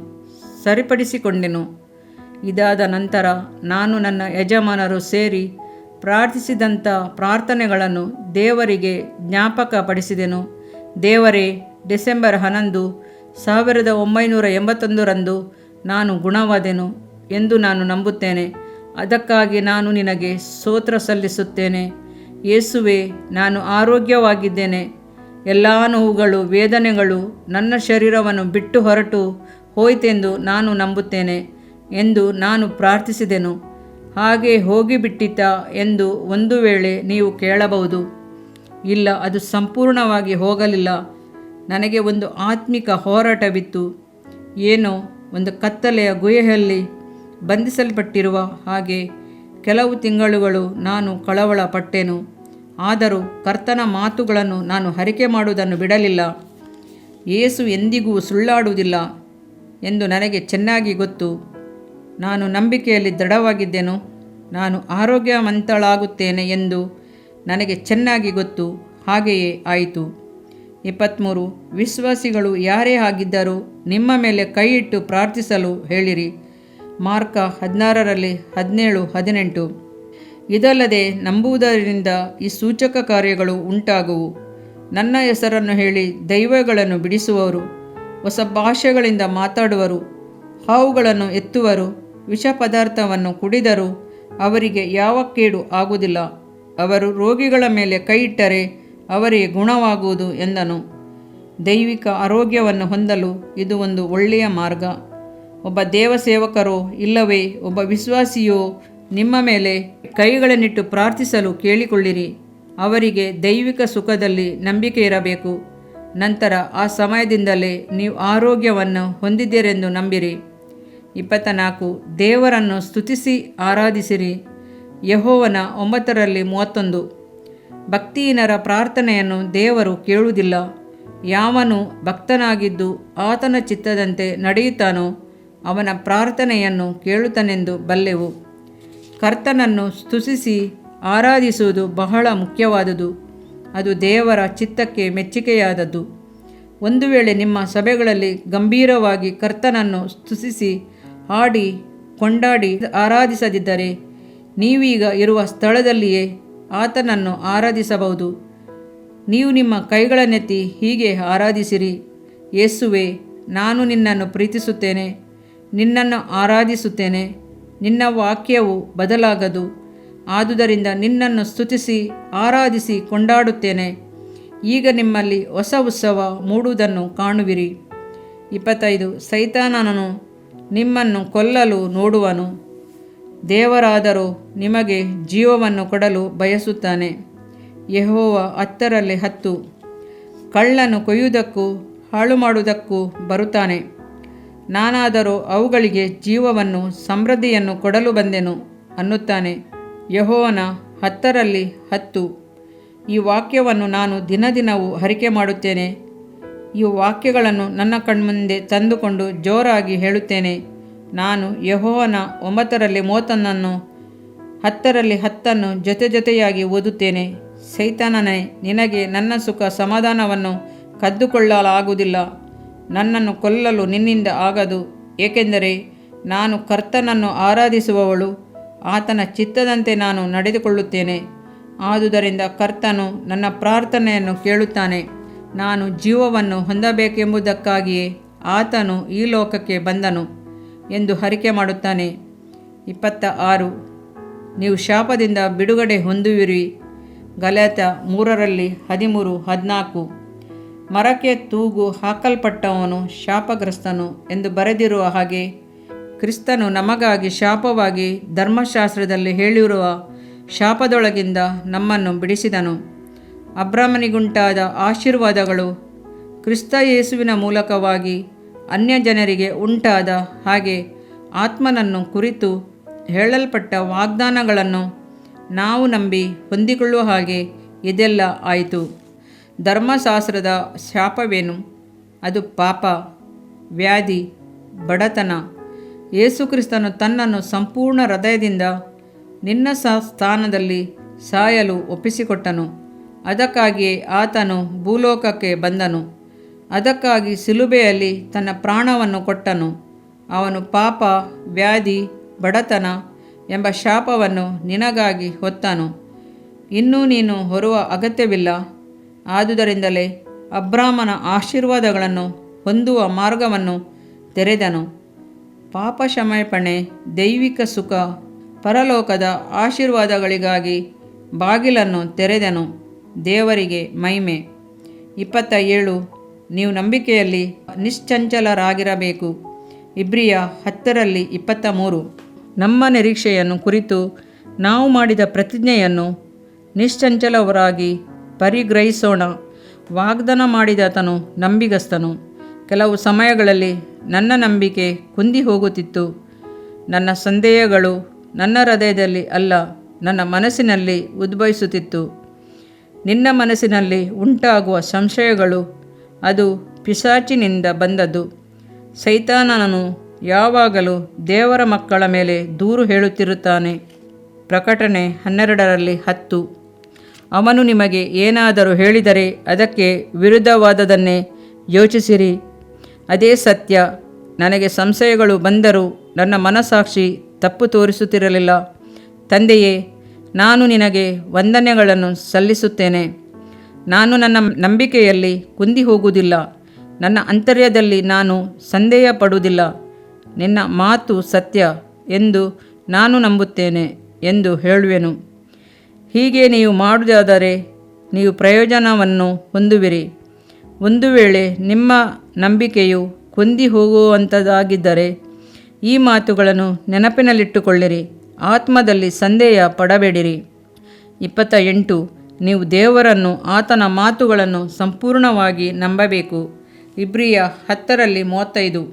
ಸರಿಪಡಿಸಿಕೊಂಡೆನು. ಇದಾದ ನಂತರ ನಾನು ನನ್ನ ಯಜಮಾನರು ಸೇರಿ ಪ್ರಾರ್ಥಿಸಿದಂಥ ಪ್ರಾರ್ಥನೆಗಳನ್ನು ದೇವರಿಗೆ ಜ್ಞಾಪಕಪಡಿಸಿದೆನು. ದೇವರೇ, ಡಿಸೆಂಬರ್ 11, 1981 ರಂದು ನಾನು ಗುಣವಾದೆನು ಎಂದು ನಾನು ನಂಬುತ್ತೇನೆ. ಅದಕ್ಕಾಗಿ ನಾನು ನಿನಗೆ ಸ್ತೋತ್ರ ಸಲ್ಲಿಸುತ್ತೇನೆ. ಯೇಸುವೇ, ನಾನು ಆರೋಗ್ಯವಾಗಿದ್ದೇನೆ. ಎಲ್ಲ ನೋವುಗಳು, ವೇದನೆಗಳು ನನ್ನ ಶರೀರವನ್ನು ಬಿಟ್ಟು ಹೊರಟು ಹೋಯಿತೆಂದು ನಾನು ನಂಬುತ್ತೇನೆ ಎಂದು ನಾನು ಪ್ರಾರ್ಥಿಸಿದೆನು. ಹಾಗೆ ಹೋಗಿಬಿಟ್ಟಿತಾ ಎಂದು ಒಂದು ವೇಳೆ ನೀವು ಕೇಳಬಹುದು. ಇಲ್ಲ, ಅದು ಸಂಪೂರ್ಣವಾಗಿ ಹೋಗಲಿಲ್ಲ. ನನಗೆ ಒಂದು ಆತ್ಮಿಕ ಹೋರಾಟವಿತ್ತು. ಏನೋ ಒಂದು ಕತ್ತಲೆಯ ಗುಹೆಯಲ್ಲಿ ಬಂಧಿಸಲ್ಪಟ್ಟಿರುವ ಹಾಗೆ ಕೆಲವು ತಿಂಗಳುಗಳು ನಾನು ಕಳವಳ ಪಟ್ಟೆನು. ಆದರೂ ಕರ್ತನ ಮಾತುಗಳನ್ನು ನಾನು ಅರಿಕೆ ಮಾಡುವುದನ್ನು ಬಿಡಲಿಲ್ಲ. ಯೇಸು ಎಂದಿಗೂ ಸುಳ್ಳಾಡುವುದಿಲ್ಲ ಎಂದು ನನಗೆ ಚೆನ್ನಾಗಿ ಗೊತ್ತು. ನಾನು ನಂಬಿಕೆಯಲ್ಲಿ ದೃಢವಾಗಿದ್ದೆನು. ನಾನು ಆರೋಗ್ಯವಂತಳಾಗುತ್ತೇನೆ ಎಂದು ನನಗೆ ಚೆನ್ನಾಗಿ ಗೊತ್ತು. ಹಾಗೆಯೇ ಆಯಿತು. 23. ವಿಶ್ವಾಸಿಗಳು ಯಾರೇ ಆಗಿದ್ದರೂ ನಿಮ್ಮ ಮೇಲೆ ಕೈಯಿಟ್ಟು ಪ್ರಾರ್ಥಿಸಲು ಹೇಳಿರಿ. ಮಾರ್ಕ 16:17-18. ಇದಲ್ಲದೆ ನಂಬುವುದರಿಂದ ಈ ಸೂಚಕ ಕಾರ್ಯಗಳು ಉಂಟಾಗುವು. ನನ್ನ ಹೆಸರನ್ನು ಹೇಳಿ ದೈವಗಳನ್ನು ಬಿಡಿಸುವವರು, ಹೊಸ ಭಾಷೆಗಳಿಂದ ಮಾತಾಡುವರು, ಹಾವುಗಳನ್ನು ಎತ್ತುವರು, ವಿಷ ಪದಾರ್ಥವನ್ನು ಕುಡಿದರೂ ಅವರಿಗೆ ಯಾವ ಕೇಡು ಆಗುವುದಿಲ್ಲ. ಅವರು ರೋಗಿಗಳ ಮೇಲೆ ಕೈಯಿಟ್ಟರೆ ಅವರಿಗೆ ಗುಣವಾಗುವುದು ಎಂದನು. ದೈವಿಕ ಆರೋಗ್ಯವನ್ನು ಹೊಂದಲು ಇದು ಒಂದು ಒಳ್ಳೆಯ ಮಾರ್ಗ. ಒಬ್ಬ ದೇವಸೇವಕರೋ ಇಲ್ಲವೇ ಒಬ್ಬ ವಿಶ್ವಾಸಿಯೋ ನಿಮ್ಮ ಮೇಲೆ ಕೈಗಳನ್ನಿಟ್ಟು ಪ್ರಾರ್ಥಿಸಲು ಕೇಳಿಕೊಳ್ಳಿರಿ. ಅವರಿಗೆ ದೈವಿಕ ಸುಖದಲ್ಲಿ ನಂಬಿಕೆ ಇರಬೇಕು. ನಂತರ ಆ ಸಮಯದಿಂದಲೇ ನೀವು ಆರೋಗ್ಯವನ್ನು ಹೊಂದಿದ್ದೀರೆಂದು ನಂಬಿರಿ. 24 ದೇವರನ್ನು ಸ್ತುತಿಸಿ ಆರಾಧಿಸಿರಿ. ಯೆಹೋವನ 9:31 ಭಕ್ತಿಹೀನರ ಪ್ರಾರ್ಥನೆಯನ್ನು ದೇವರು ಕೇಳುವುದಿಲ್ಲ. ಯಾವನು ಭಕ್ತನಾಗಿದ್ದು ಆತನ ಚಿತ್ತದಂತೆ ನಡೆಯುತ್ತಾನೋ ಅವನ ಪ್ರಾರ್ಥನೆಯನ್ನು ಕೇಳುತ್ತಾನೆಂದು ಬಲ್ಲೆವು. ಕರ್ತನನ್ನು ಸ್ತುತಿಸಿ ಆರಾಧಿಸುವುದು ಬಹಳ ಮುಖ್ಯವಾದುದು. ಅದು ದೇವರ ಚಿತ್ತಕ್ಕೆ ಮೆಚ್ಚುಗೆಯಾದದ್ದು. ಒಂದು ವೇಳೆ ನಿಮ್ಮ ಸಭೆಗಳಲ್ಲಿ ಗಂಭೀರವಾಗಿ ಕರ್ತನನ್ನು ಸ್ತುತಿಸಿ ಹಾಡಿ ಕೊಂಡಾಡಿ ಆರಾಧಿಸದಿದ್ದರೆ ನೀವೀಗ ಇರುವ ಸ್ಥಳದಲ್ಲಿಯೇ ಆತನನ್ನು ಆರಾಧಿಸಬಹುದು. ನೀವು ನಿಮ್ಮ ಕೈಗಳನ್ನೆತ್ತಿ ಹೀಗೆ ಆರಾಧಿಸಿರಿ. ಯೇಸುವೇ, ನಾನು ನಿನ್ನನ್ನು ಪ್ರೀತಿಸುತ್ತೇನೆ, ನಿನ್ನನ್ನು ಆರಾಧಿಸುತ್ತೇನೆ. ನಿನ್ನ ವಾಕ್ಯವು ಬದಲಾಗದು. ಆದುದರಿಂದ ನಿನ್ನನ್ನು ಸ್ತುತಿಸಿ ಆರಾಧಿಸಿ ಕೊಂಡಾಡುತ್ತೇನೆ. ಈಗ ನಿಮ್ಮಲ್ಲಿ ಹೊಸ ಉತ್ಸವ ಮೂಡುವುದನ್ನು ಕಾಣುವಿರಿ. 25 ಸೈತಾನನು ನಿಮ್ಮನ್ನು ಕೊಲ್ಲಲು ನೋಡುವನು. ದೇವರಾದರೂ ನಿಮಗೆ ಜೀವವನ್ನು ಕೊಡಲು ಬಯಸುತ್ತಾನೆ. ಯೆಹೋವ 10:10 ಕಳ್ಳನು ಕೊಯ್ಯುವುದಕ್ಕೂ ಹಾಳು ಮಾಡುವುದಕ್ಕೂ ಬರುತ್ತಾನೆ. ನಾನಾದರೂ ಅವುಗಳಿಗೆ ಜೀವವನ್ನು ಸಮೃದ್ಧಿಯನ್ನು ಕೊಡಲು ಬಂದೆನು ಅನ್ನುತ್ತಾನೆ. ಯೆಹೋವನ 10:10 ಈ ವಾಕ್ಯವನ್ನು ನಾನು ದಿನದಿನವೂ ಅರಿಕೆ ಮಾಡುತ್ತೇನೆ. ಈ ವಾಕ್ಯಗಳನ್ನು ನನ್ನ ಕಣ್ಮುಂದೆ ತಂದುಕೊಂಡು ಜೋರಾಗಿ ಹೇಳುತ್ತೇನೆ. ನಾನು ಯೆಹೋವನ 9:31 10:10 ಜೊತೆಯಾಗಿ ಓದುತ್ತೇನೆ. ಸೈತಾನನೇ, ನಿನಗೆ ನನ್ನ ಸುಖ ಸಮಾಧಾನವನ್ನು ಕದ್ದುಕೊಳ್ಳಲಾಗುವುದಿಲ್ಲ. ನನ್ನನ್ನು ಕೊಲ್ಲಲು ನಿನ್ನಿಂದ ಆಗದು. ಏಕೆಂದರೆ ನಾನು ಕರ್ತನನ್ನು ಆರಾಧಿಸುವವಳು, ಆತನ ಚಿತ್ತದಂತೆ ನಾನು ನಡೆದುಕೊಳ್ಳುತ್ತೇನೆ. ಆದುದರಿಂದ ಕರ್ತನು ನನ್ನ ಪ್ರಾರ್ಥನೆಯನ್ನು ಕೇಳುತ್ತಾನೆ. ನಾನು ಜೀವವನ್ನು ಹೊಂದಬೇಕೆಂಬುದಕ್ಕಾಗಿಯೇ ಆತನು ಈ ಲೋಕಕ್ಕೆ ಬಂದನು ಎಂದು ಅರಿಕೆ ಮಾಡುತ್ತಾನೆ. 26 ನೀವು ಶಾಪದಿಂದ ಬಿಡುಗಡೆ ಹೊಂದುವಿರಿ. ಗಲಾತ್ಯ 3:13-14 ಮರಕ್ಕೆ ತೂಗು ಹಾಕಲ್ಪಟ್ಟವನು ಶಾಪಗ್ರಸ್ತನು ಎಂದು ಬರೆದಿರುವ ಹಾಗೆ ಕ್ರಿಸ್ತನು ನಮಗಾಗಿ ಶಾಪವಾಗಿ ಧರ್ಮಶಾಸ್ತ್ರದಲ್ಲಿ ಹೇಳಿರುವ ಶಾಪದೊಳಗಿಂದ ನಮ್ಮನ್ನು ಬಿಡಿಸಿದನು. ಅಬ್ರಹಾಮನಿಗುಂಟಾದ ಆಶೀರ್ವಾದಗಳು ಕ್ರಿಸ್ತ ಯೇಸುವಿನ ಮೂಲಕವಾಗಿ ಅನ್ಯಜನರಿಗೆ ಉಂಟಾದ ಹಾಗೆ ಆತ್ಮನನ್ನು ಕುರಿತು ಹೇಳಲ್ಪಟ್ಟ ವಾಗ್ದಾನಗಳನ್ನು ನಾವು ನಂಬಿ ಹೊಂದಿಕೊಳ್ಳುವ ಹಾಗೆ ಇದೆಲ್ಲ ಆಯಿತು. ಧರ್ಮಶಾಸ್ತ್ರದ ಶಾಪವೇನು? ಅದು ಪಾಪ, ವ್ಯಾಧಿ, ಬಡತನ. ಯೇಸುಕ್ರಿಸ್ತನು ತನ್ನನ್ನು ಸಂಪೂರ್ಣ ಹೃದಯದಿಂದ ನಿನ್ನ ಸ್ಥಾನದಲ್ಲಿ ಸಾಯಲು ಒಪ್ಪಿಸಿಕೊಟ್ಟನು. ಅದಕ್ಕಾಗಿಯೇ ಆತನು ಭೂಲೋಕಕ್ಕೆ ಬಂದನು. ಅದಕ್ಕಾಗಿ ಶಿಲುಬೆಯಲ್ಲಿ ತನ್ನ ಪ್ರಾಣವನ್ನು ಕೊಟ್ಟನು. ಅವನು ಪಾಪ, ವ್ಯಾಧಿ, ಬಡತನ ಎಂಬ ಶಾಪವನ್ನು ನಿನಗಾಗಿ ಹೊತ್ತನು. ಇನ್ನೂ ನೀನು ಹೊರುವ ಅಗತ್ಯವಿಲ್ಲ. ಆದುದರಿಂದಲೇ ಅಬ್ರಹಾಮನ ಆಶೀರ್ವಾದಗಳನ್ನು ಹೊಂದುವ ಮಾರ್ಗವನ್ನು ತೆರೆದನು. ಪಾಪ ಕ್ಷಮಾಪಣೆ, ದೈವಿಕ ಸುಖ, ಪರಲೋಕದ ಆಶೀರ್ವಾದಗಳಿಗಾಗಿ ಬಾಗಿಲನ್ನು ತೆರೆದನು. ದೇವರಿಗೆ ಮಹಿಮೆ. 27 ನೀವು ನಂಬಿಕೆಯಲ್ಲಿ ನಿಶ್ಚಂಚಲರಾಗಿರಬೇಕು. ಇಬ್ರಿಯ 10:23 ನಮ್ಮ ನಿರೀಕ್ಷೆಯನ್ನು ಕುರಿತು ನಾವು ಮಾಡಿದ ಪ್ರತಿಜ್ಞೆಯನ್ನು ನಿಶ್ಚಂಚಲವರಾಗಿ ಪರಿಗ್ರಹಿಸೋಣ. ವಾಗ್ದಾನ ಮಾಡಿದಾತನು ನಂಬಿಗಸ್ತನು. ಕೆಲವು ಸಮಯಗಳಲ್ಲಿ ನನ್ನ ನಂಬಿಕೆ ಕುಂದಿ ಹೋಗುತ್ತಿತ್ತು. ನನ್ನ ಸಂದೇಹಗಳು ನನ್ನ ಹೃದಯದಲ್ಲಿ ಅಲ್ಲ, ನನ್ನ ಮನಸ್ಸಿನಲ್ಲಿ ಉದ್ಭವಿಸುತ್ತಿತ್ತು. ನಿನ್ನ ಮನಸ್ಸಿನಲ್ಲಿ ಉಂಟಾಗುವ ಸಂಶಯಗಳು ಅದು ಪಿಶಾಚಿನಿಂದ ಬಂದದ್ದು. ಸೈತಾನನು ಯಾವಾಗಲೂ ದೇವರ ಮಕ್ಕಳ ಮೇಲೆ ದೂರು ಹೇಳುತ್ತಿರುತ್ತಾನೆ. ಪ್ರಕಟಣೆ 12:10 ಅವನು ನಿಮಗೆ ಏನಾದರೂ ಹೇಳಿದರೆ ಅದಕ್ಕೆ ವಿರುದ್ಧವಾದದನ್ನೇ ಯೋಚಿಸಿರಿ. ಅದೇ ಸತ್ಯ. ನನಗೆ ಸಂಶಯಗಳು ಬಂದರೂ ನನ್ನ ಮನಸ್ಸಾಕ್ಷಿ ತಪ್ಪು ತೋರಿಸುತ್ತಿರಲಿಲ್ಲ. ತಂದೆಯೇ, ನಾನು ನಿನಗೆ ವಂದನೆಗಳನ್ನು ಸಲ್ಲಿಸುತ್ತೇನೆ. ನಾನು ನನ್ನ ನಂಬಿಕೆಯಲ್ಲಿ ಕುಂದಿ ಹೋಗುವುದಿಲ್ಲ. ನನ್ನ ಅಂತರ್ಯದಲ್ಲಿ ನಾನು ಸಂದೇಹ ಪಡುವುದಿಲ್ಲ. ನಿನ್ನ ಮಾತು ಸತ್ಯ ಎಂದು ನಾನು ನಂಬುತ್ತೇನೆ ಎಂದು ಹೇಳುವೆನು. ಹೀಗೆ ನೀವು ಮಾಡುವುದಾದರೆ ನೀವು ಪ್ರಯೋಜನವನ್ನು ಹೊಂದುವಿರಿ. ಒಂದು ವೇಳೆ ನಿಮ್ಮ ನಂಬಿಕೆಯು ಕುಂದಿ ಹೋಗುವಂಥದ್ದಾಗಿದ್ದರೆ ಈ ಮಾತುಗಳನ್ನು ನೆನಪಿನಲ್ಲಿಟ್ಟುಕೊಳ್ಳಿರಿ. ಆತ್ಮದಲ್ಲಿ ಸಂದೇಹ ಪಡಬೇಡಿರಿ. 28 ನೀವು ದೇವರನ್ನು, ಆತನ ಮಾತುಗಳನ್ನು ಸಂಪೂರ್ಣವಾಗಿ ನಂಬಬೇಕು. ಇಬ್ರಿಯ 10:35.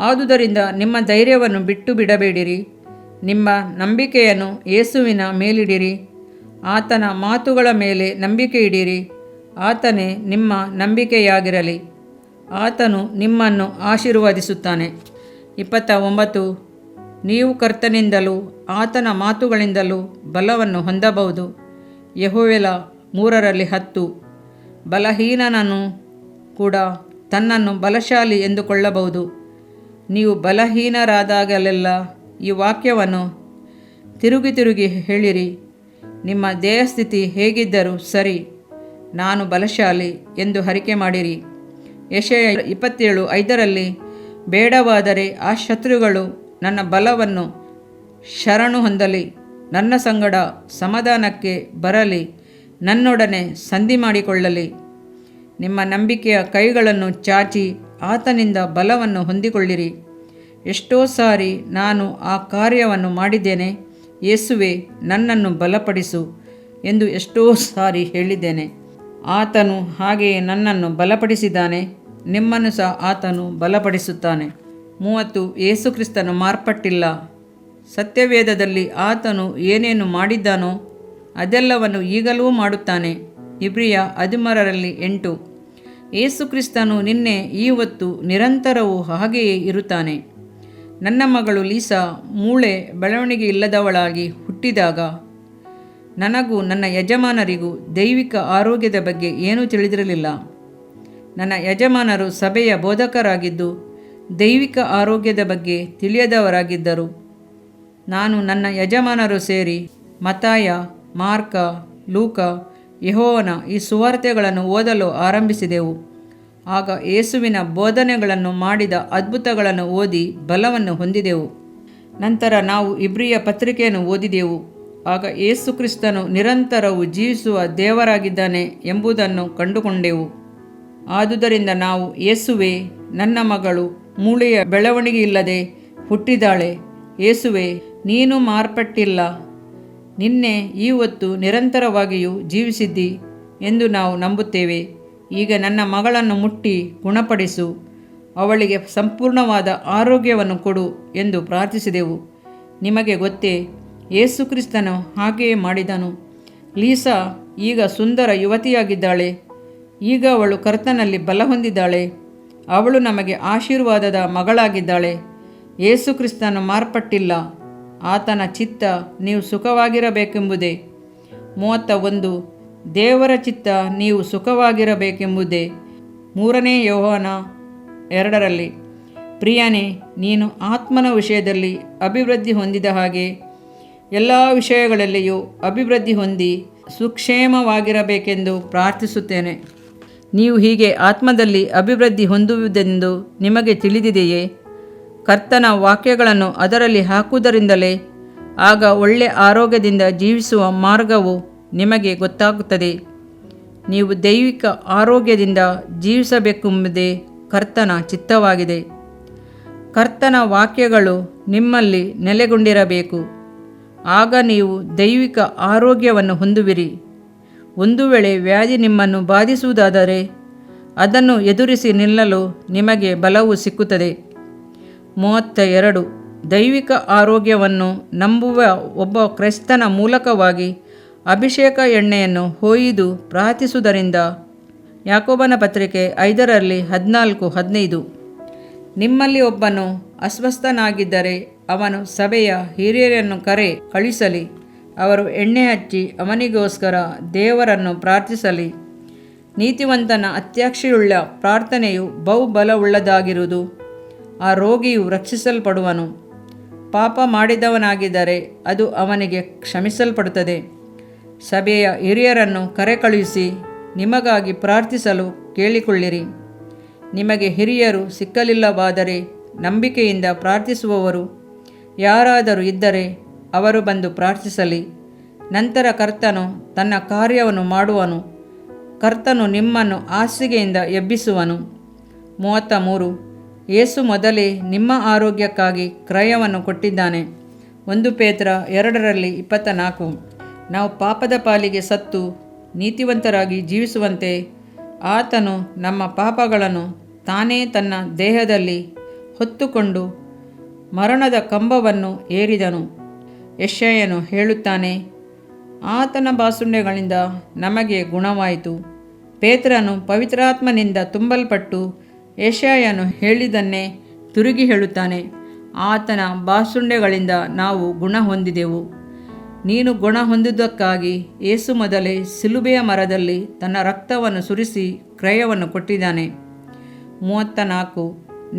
ಆದುದರಿಂದ ನಿಮ್ಮ ಧೈರ್ಯವನ್ನು ಬಿಟ್ಟು ಬಿಡಬೇಡಿರಿ, ನಿಮ್ಮ ನಂಬಿಕೆಯನ್ನು ಯೇಸುವಿನ ಮೇಲಿಡಿರಿ, ಆತನ ಮಾತುಗಳ ಮೇಲೆ ನಂಬಿಕೆ ಇಡಿರಿ. ಆತನೇ ನಿಮ್ಮ ನಂಬಿಕೆಯಾಗಿರಲಿ, ಆತನು ನಿಮ್ಮನ್ನು ಆಶೀರ್ವದಿಸುತ್ತಾನೆ. 29. ನೀವು ಕರ್ತನಿಂದಲೂ ಆತನ ಮಾತುಗಳಿಂದಲೂ ಬಲವನ್ನು ಹೊಂದಬಹುದು. ಯೆಹೋವೇಲ 3:10. ಬಲಹೀನನೂ ಕೂಡ ತನ್ನನ್ನು ಬಲಶಾಲಿ ಎಂದುಕೊಳ್ಳಬಹುದು. ನೀವು ಬಲಹೀನರಾದಾಗಲೆಲ್ಲ ಈ ವಾಕ್ಯವನ್ನು ತಿರುಗಿ ಹೇಳಿರಿ, ನಿಮ್ಮ ದೇಹಸ್ಥಿತಿ ಹೇಗಿದ್ದರೂ ಸರಿ, ನಾನು ಬಲಶಾಲಿ ಎಂದು ಅರಿಕೆ ಮಾಡಿರಿ. ಯೆಶಾಯ 27:5. ಬೇಡವಾದರೆ ಆ ಶತ್ರುಗಳು ನನ್ನ ಬಲವನ್ನು ಶರಣು ಹೊಂದಲಿ, ನನ್ನ ಸಂಗಡ ಸಮಾಧಾನಕ್ಕೆ ಬರಲಿ, ನನ್ನೊಡನೆ ಸಂಧಿ ಮಾಡಿಕೊಳ್ಳಲಿ. ನಿಮ್ಮ ನಂಬಿಕೆಯ ಕೈಗಳನ್ನು ಚಾಚಿ ಆತನಿಂದ ಬಲವನ್ನು ಹೊಂದಿಕೊಳ್ಳಿರಿ. ಎಷ್ಟೋ ಸಾರಿ ನಾನು ಆ ಕಾರ್ಯವನ್ನು ಮಾಡಿದ್ದೇನೆ, ಯೇಸುವೆ ನನ್ನನ್ನು ಬಲಪಡಿಸು ಎಂದು ಎಷ್ಟೋ ಸಾರಿ ಹೇಳಿದ್ದೇನೆ. ಆತನು ಹಾಗೆಯೇ ನನ್ನನ್ನು ಬಲಪಡಿಸಿದ್ದಾನೆ, ನಿಮ್ಮನ್ನು ಸಹ ಆತನು ಬಲಪಡಿಸುತ್ತಾನೆ. 30. ಯೇಸು ಕ್ರಿಸ್ತನು ಮಾರ್ಪಟ್ಟಿಲ್ಲ. ಸತ್ಯವೇದದಲ್ಲಿ ಆತನು ಏನೇನು ಮಾಡಿದ್ದಾನೋ ಅದೆಲ್ಲವನ್ನು ಈಗಲೂ ಮಾಡುತ್ತಾನೆ. ಇಬ್ರಿಯ 13:8. ಯೇಸು ಕ್ರಿಸ್ತನು ನಿನ್ನೆ ಇವತ್ತು ನಿರಂತರವೂ ಹಾಗೆಯೇ ಇರುತ್ತಾನೆ. ನನ್ನ ಮಗಳು ಲೀಸಾ ಮೂಳೆ ಬೆಳವಣಿಗೆ ಇಲ್ಲದವಳಾಗಿ ಹುಟ್ಟಿದಾಗ ನನಗೂ ನನ್ನ ಯಜಮಾನರಿಗೂ ದೈವಿಕ ಆರೋಗ್ಯದ ಬಗ್ಗೆ ಏನೂ ತಿಳಿದಿರಲಿಲ್ಲ. ನನ್ನ ಯಜಮಾನರು ಸಭೆಯ ಬೋಧಕರಾಗಿದ್ದು ದೈವಿಕ ಆರೋಗ್ಯದ ಬಗ್ಗೆ ತಿಳಿಯದವರಾಗಿದ್ದರು. ನಾನು ನನ್ನ ಯಜಮಾನರು ಸೇರಿ ಮತ್ತಾಯ, ಮಾರ್ಕ, ಲೂಕ, ಯೋಹಾನ ಈ ಸುವಾರ್ತೆಗಳನ್ನು ಓದಲು ಆರಂಭಿಸಿದೆವು. ಆಗ ಯೇಸುವಿನ ಬೋಧನೆಗಳನ್ನು ಮಾಡಿದ ಅದ್ಭುತಗಳನ್ನು ಓದಿ ಬಲವನ್ನು ಹೊಂದಿದೆವು. ನಂತರ ನಾವು ಇಬ್ರಿಯ ಪತ್ರಿಕೆಯನ್ನು ಓದಿದೆವು. ಆಗ ಯೇಸು ಕ್ರಿಸ್ತನು ನಿರಂತರವೂ ಜೀವಿಸುವ ದೇವರಾಗಿದ್ದಾನೆ ಎಂಬುದನ್ನು ಕಂಡುಕೊಂಡೆವು. ಆದುದರಿಂದ ನಾವು, ಯೇಸುವೆ ನನ್ನ ಮಗಳು ಮೂಳೆಯ ಬೆಳವಣಿಗೆ ಇಲ್ಲದೆ ಹುಟ್ಟಿದಾಳೆ, ಯೇಸುವೆ ನೀನು ಮಾರ್ಪಟ್ಟಿಲ್ಲ, ನಿನ್ನೆ ಇವತ್ತು ನಿರಂತರವಾಗಿಯೂ ಜೀವಿಸಿದ್ದಿ ಎಂದು ನಾವು ನಂಬುತ್ತೇವೆ. ಈಗ ನನ್ನ ಮಗಳನ್ನು ಮುಟ್ಟಿ ಗುಣಪಡಿಸು, ಅವಳಿಗೆ ಸಂಪೂರ್ಣವಾದ ಆರೋಗ್ಯವನ್ನು ಕೊಡು ಎಂದು ಪ್ರಾರ್ಥಿಸಿದೆವು. ನಿಮಗೆ ಗೊತ್ತೇ, ಯೇಸು ಕ್ರಿಸ್ತನು ಹಾಗೆಯೇ ಮಾಡಿದನು. ಲೀಸಾ ಈಗ ಸುಂದರ ಯುವತಿಯಾಗಿದ್ದಾಳೆ. ಈಗ ಅವಳು ಕರ್ತನಲ್ಲಿ ಬಲ ಹೊಂದಿದ್ದಾಳೆ. ಅವಳು ನಮಗೆ ಆಶೀರ್ವಾದದ ಮಗಳಾಗಿದ್ದಾಳೆ. ಯೇಸು ಕ್ರಿಸ್ತನು ಮಾರ್ಪಟ್ಟಿಲ್ಲ. ಆತನ ಚಿತ್ತ ನೀವು ಸುಖವಾಗಿರಬೇಕೆಂಬುದೇ. 31. ದೇವರ ಚಿತ್ತ ನೀವು ಸುಖವಾಗಿರಬೇಕೆಂಬುದೇ. 3 ಯೋಹಾನ 2. ಪ್ರಿಯನೇ, ನೀನು ಆತ್ಮನ ವಿಷಯದಲ್ಲಿ ಅಭಿವೃದ್ಧಿ ಹೊಂದಿದ ಹಾಗೆ ಎಲ್ಲ ವಿಷಯಗಳಲ್ಲಿಯೂ ಅಭಿವೃದ್ಧಿ ಹೊಂದಿ ಸುಕ್ಷೇಮವಾಗಿರಬೇಕೆಂದು ಪ್ರಾರ್ಥಿಸುತ್ತೇನೆ. ನೀವು ಹೀಗೆ ಆತ್ಮದಲ್ಲಿ ಅಭಿವೃದ್ಧಿ ಹೊಂದುವುದೆಂದು ನಿಮಗೆ ತಿಳಿದಿದೆಯೇ? ಕರ್ತನ ವಾಕ್ಯಗಳನ್ನು ಅದರಲ್ಲಿ ಹಾಕುವುದರಿಂದಲೇ ಆಗ ಒಳ್ಳೆಯ ಆರೋಗ್ಯದಿಂದ ಜೀವಿಸುವ ಮಾರ್ಗವು ನಿಮಗೆ ಗೊತ್ತಾಗುತ್ತದೆ. ನೀವು ದೈವಿಕ ಆರೋಗ್ಯದಿಂದ ಜೀವಿಸಬೇಕೆಂಬುದೇ ಕರ್ತನ ಚಿತ್ತವಾಗಿದೆ. ಕರ್ತನ ವಾಕ್ಯಗಳು ನಿಮ್ಮಲ್ಲಿ ನೆಲೆಗೊಂಡಿರಬೇಕು. ಆಗ ನೀವು ದೈವಿಕ ಆರೋಗ್ಯವನ್ನು ಹೊಂದುವಿರಿ. ಒಂದು ವೇಳೆ ವ್ಯಾಧಿ ನಿಮ್ಮನ್ನು ಬಾಧಿಸುವುದಾದರೆ ಅದನ್ನು ಎದುರಿಸಿ ನಿಲ್ಲಲು ನಿಮಗೆ ಬಲವು ಸಿಕ್ಕುತ್ತದೆ. 32. ದೈವಿಕ ಆರೋಗ್ಯವನ್ನು ನಂಬುವ ಒಬ್ಬ ಕ್ರೈಸ್ತನ ಮೂಲಕವಾಗಿ ಅಭಿಷೇಕ ಎಣ್ಣೆಯನ್ನು ಹೊಯ್ದು ಪ್ರಾರ್ಥಿಸುವುದರಿಂದ. ಯಾಕೋಬನ ಪತ್ರಿಕೆ 5:14-15. ನಿಮ್ಮಲ್ಲಿ ಒಬ್ಬನು ಅಸ್ವಸ್ಥನಾಗಿದ್ದರೆ ಅವನು ಸಭೆಯ ಹಿರಿಯರನ್ನು ಕಳಿಸಲಿ. ಅವರು ಎಣ್ಣೆ ಹಚ್ಚಿ ಅವನಿಗೋಸ್ಕರ ದೇವರನ್ನು ಪ್ರಾರ್ಥಿಸಲಿ. ನೀತಿವಂತನ ಅತ್ಯಾಕ್ಷೆಯುಳ್ಳ ಪ್ರಾರ್ಥನೆಯು ಬಹುಬಲವುಳ್ಳದಾಗಿರುವುದು. ಆ ರೋಗಿಯು ರಕ್ಷಿಸಲ್ಪಡುವನು. ಪಾಪ ಮಾಡಿದವನಾಗಿದ್ದರೆ ಅದು ಅವನಿಗೆ ಕ್ಷಮಿಸಲ್ಪಡುತ್ತದೆ. ಸಭೆಯ ಹಿರಿಯರನ್ನು ಕಳುಹಿಸಿ ನಿಮಗಾಗಿ ಪ್ರಾರ್ಥಿಸಲು ಕೇಳಿಕೊಳ್ಳಿರಿ. ನಿಮಗೆ ಹಿರಿಯರು ಸಿಕ್ಕಲಿಲ್ಲವಾದರೆ ನಂಬಿಕೆಯಿಂದ ಪ್ರಾರ್ಥಿಸುವವರು ಯಾರಾದರೂ ಇದ್ದರೆ ಅವರು ಬಂದು ಪ್ರಾರ್ಥಿಸಲಿ. ನಂತರ ಕರ್ತನು ತನ್ನ ಕಾರ್ಯವನ್ನು ಮಾಡುವನು. ಕರ್ತನು ನಿಮ್ಮನ್ನು ಹಾಸಿಗೆಯಿಂದ ಎಬ್ಬಿಸುವನು. 33. ಯೇಸು ಮೊದಲೇ ನಿಮ್ಮ ಆರೋಗ್ಯಕ್ಕಾಗಿ ಕ್ರಯವನ್ನು ಕೊಟ್ಟಿದ್ದಾನೆ. 1 ಪೇತ್ರ 2:24. ನಾವು ಪಾಪದ ಪಾಲಿಗೆ ಸತ್ತು ನೀತಿವಂತರಾಗಿ ಜೀವಿಸುವಂತೆ ಆತನು ನಮ್ಮ ಪಾಪಗಳನ್ನು ತಾನೇ ತನ್ನ ದೇಹದಲ್ಲಿ ಹೊತ್ತುಕೊಂಡು ಮರಣದ ಕಂಬವನ್ನು ಏರಿದನು. ಯೆಶಾಯನು ಹೇಳುತ್ತಾನೆ, ಆತನ ಬಾಸುಂಡೆಗಳಿಂದ ನಮಗೆ ಗುಣವಾಯಿತು. ಪೇತ್ರನು ಪವಿತ್ರಾತ್ಮನಿಂದ ತುಂಬಲ್ಪಟ್ಟು ಯೆಶಾಯನು ಹೇಳಿದ್ದನ್ನೇ ತಿರುಗಿ ಹೇಳುತ್ತಾನೆ, ಆತನ ಬಾಸುಂಡೆಗಳಿಂದ ನಾವು ಗುಣ ಹೊಂದಿದೆವು. ನೀನು ಗುಣ ಹೊಂದಿದ್ದಕ್ಕಾಗಿ ಯೇಸು ಮೊದಲೇ ಸಿಲುಬೆಯ ಮರದಲ್ಲಿ ತನ್ನ ರಕ್ತವನ್ನು ಸುರಿಸಿ ಕ್ರಯವನ್ನು ಕೊಟ್ಟಿದ್ದಾನೆ. 34.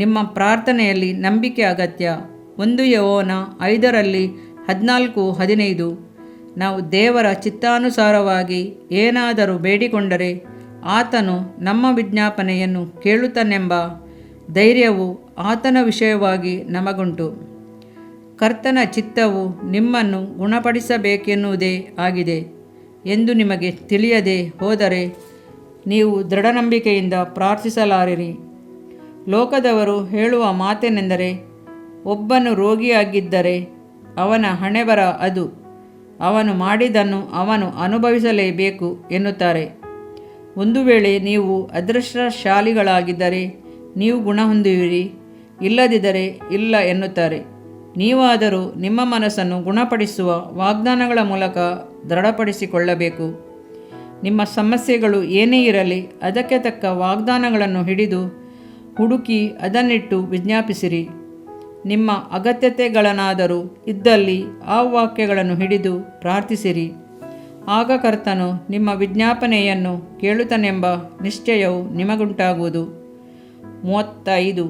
ನಿಮ್ಮ ಪ್ರಾರ್ಥನೆಯಲ್ಲಿ ನಂಬಿಕೆ ಅಗತ್ಯ. 1 ಯೋಹನ 5:14-15. ನಾವು ದೇವರ ಚಿತ್ತಾನುಸಾರವಾಗಿ ಏನಾದರೂ ಬೇಡಿಕೊಂಡರೆ ಆತನು ನಮ್ಮ ವಿಜ್ಞಾಪನೆಯನ್ನು ಕೇಳುತ್ತಾನೆಂಬ ಧೈರ್ಯವು ಆತನ ವಿಷಯವಾಗಿ ನಮಗುಂಟು. ಕರ್ತನ ಚಿತ್ತವು ನಿಮ್ಮನ್ನು ಗುಣಪಡಿಸಬೇಕೆನ್ನುವುದೇ ಆಗಿದೆ ಎಂದು ನಿಮಗೆ ತಿಳಿಯದೆ ಹೋದರೆ ನೀವು ದೃಢನಂಬಿಕೆಯಿಂದ ಪ್ರಾರ್ಥಿಸಲಾರಿರಿ. ಲೋಕದವರು ಹೇಳುವ ಮಾತೇನೆಂದರೆ, ಒಬ್ಬನು ರೋಗಿಯಾಗಿದ್ದರೆ ಅವನ ಹಣೆಬರ ಅದು, ಅವನು ಮಾಡಿದ್ದನ್ನು ಅವನು ಅನುಭವಿಸಲೇಬೇಕು ಎನ್ನುತ್ತಾರೆ. ಒಂದು ವೇಳೆ ನೀವು ಅದೃಷ್ಟಶಾಲಿಗಳಾಗಿದ್ದರೆ ನೀವು ಗುಣ ಹೊಂದುವಿರಿ, ಇಲ್ಲದಿದ್ದರೆ ಇಲ್ಲ ಎನ್ನುತ್ತಾರೆ. ನೀವಾದರೂ ನಿಮ್ಮ ಮನಸ್ಸನ್ನು ಗುಣಪಡಿಸುವ ವಾಗ್ದಾನಗಳ ಮೂಲಕ ದೃಢಪಡಿಸಿಕೊಳ್ಳಬೇಕು. ನಿಮ್ಮ ಸಮಸ್ಯೆಗಳು ಏನೇ ಇರಲಿ ಅದಕ್ಕೆ ತಕ್ಕ ವಾಗ್ದಾನಗಳನ್ನು ಹಿಡಿದು ಹುಡುಕಿ ಅದನ್ನಿಟ್ಟು ವಿಜ್ಞಾಪಿಸಿರಿ. ನಿಮ್ಮ ಅಗತ್ಯತೆಗಳನ್ನಾದರೂ ಇದ್ದಲ್ಲಿ ಆ ವಾಕ್ಯಗಳನ್ನು ಹಿಡಿದು ಪ್ರಾರ್ಥಿಸಿರಿ. ಆಗ ಕರ್ತನು ನಿಮ್ಮ ವಿಜ್ಞಾಪನೆಯನ್ನು ಕೇಳುತ್ತಾನೆಂಬ ನಿಶ್ಚಯವು ನಿಮಗುಂಟಾಗುವುದು. 35.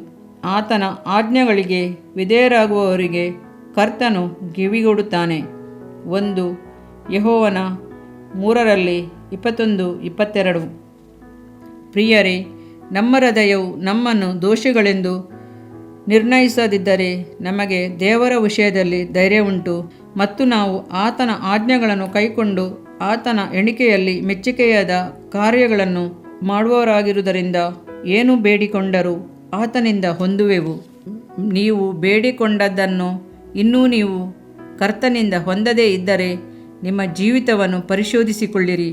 ಆತನ ಆಜ್ಞೆಗಳಿಗೆ ವಿಧೇಯರಾಗುವವರಿಗೆ ಕರ್ತನು ಕಿವಿಗೊಡುತ್ತಾನೆ. 1 ಯೆಹೋವನ 3:21-22. ಪ್ರಿಯರೇ, ನಮ್ಮ ಹೃದಯವು ನಮ್ಮನ್ನು ದೋಷಿಗಳೆಂದು ನಿರ್ಣಯಿಸದಿದ್ದರೆ ನಮಗೆ ದೇವರ ವಿಷಯದಲ್ಲಿ ಧೈರ್ಯವುಂಟು ಮತ್ತು ನಾವು ಆತನ ಆಜ್ಞೆಗಳನ್ನು ಕೈಕೊಂಡು ಆತನ ಎಣಿಕೆಯಲ್ಲಿ ಮೆಚ್ಚಿಕೆಯಾದ ಕಾರ್ಯಗಳನ್ನು ಮಾಡುವವರಾಗಿರುವುದರಿಂದ ಏನು ಬೇಡಿಕೊಂಡರೂ ಆತನಿಂದ ಹೊಂದುವೆವು. ನೀವು ಬೇಡಿಕೊಂಡದ್ದನ್ನು ಇನ್ನೂ ನೀವು ಕರ್ತನಿಂದ ಹೊಂದದೇ ಇದ್ದರೆ ನಿಮ್ಮ ಜೀವಿತವನ್ನು ಪರಿಶೋಧಿಸಿಕೊಳ್ಳಿರಿ.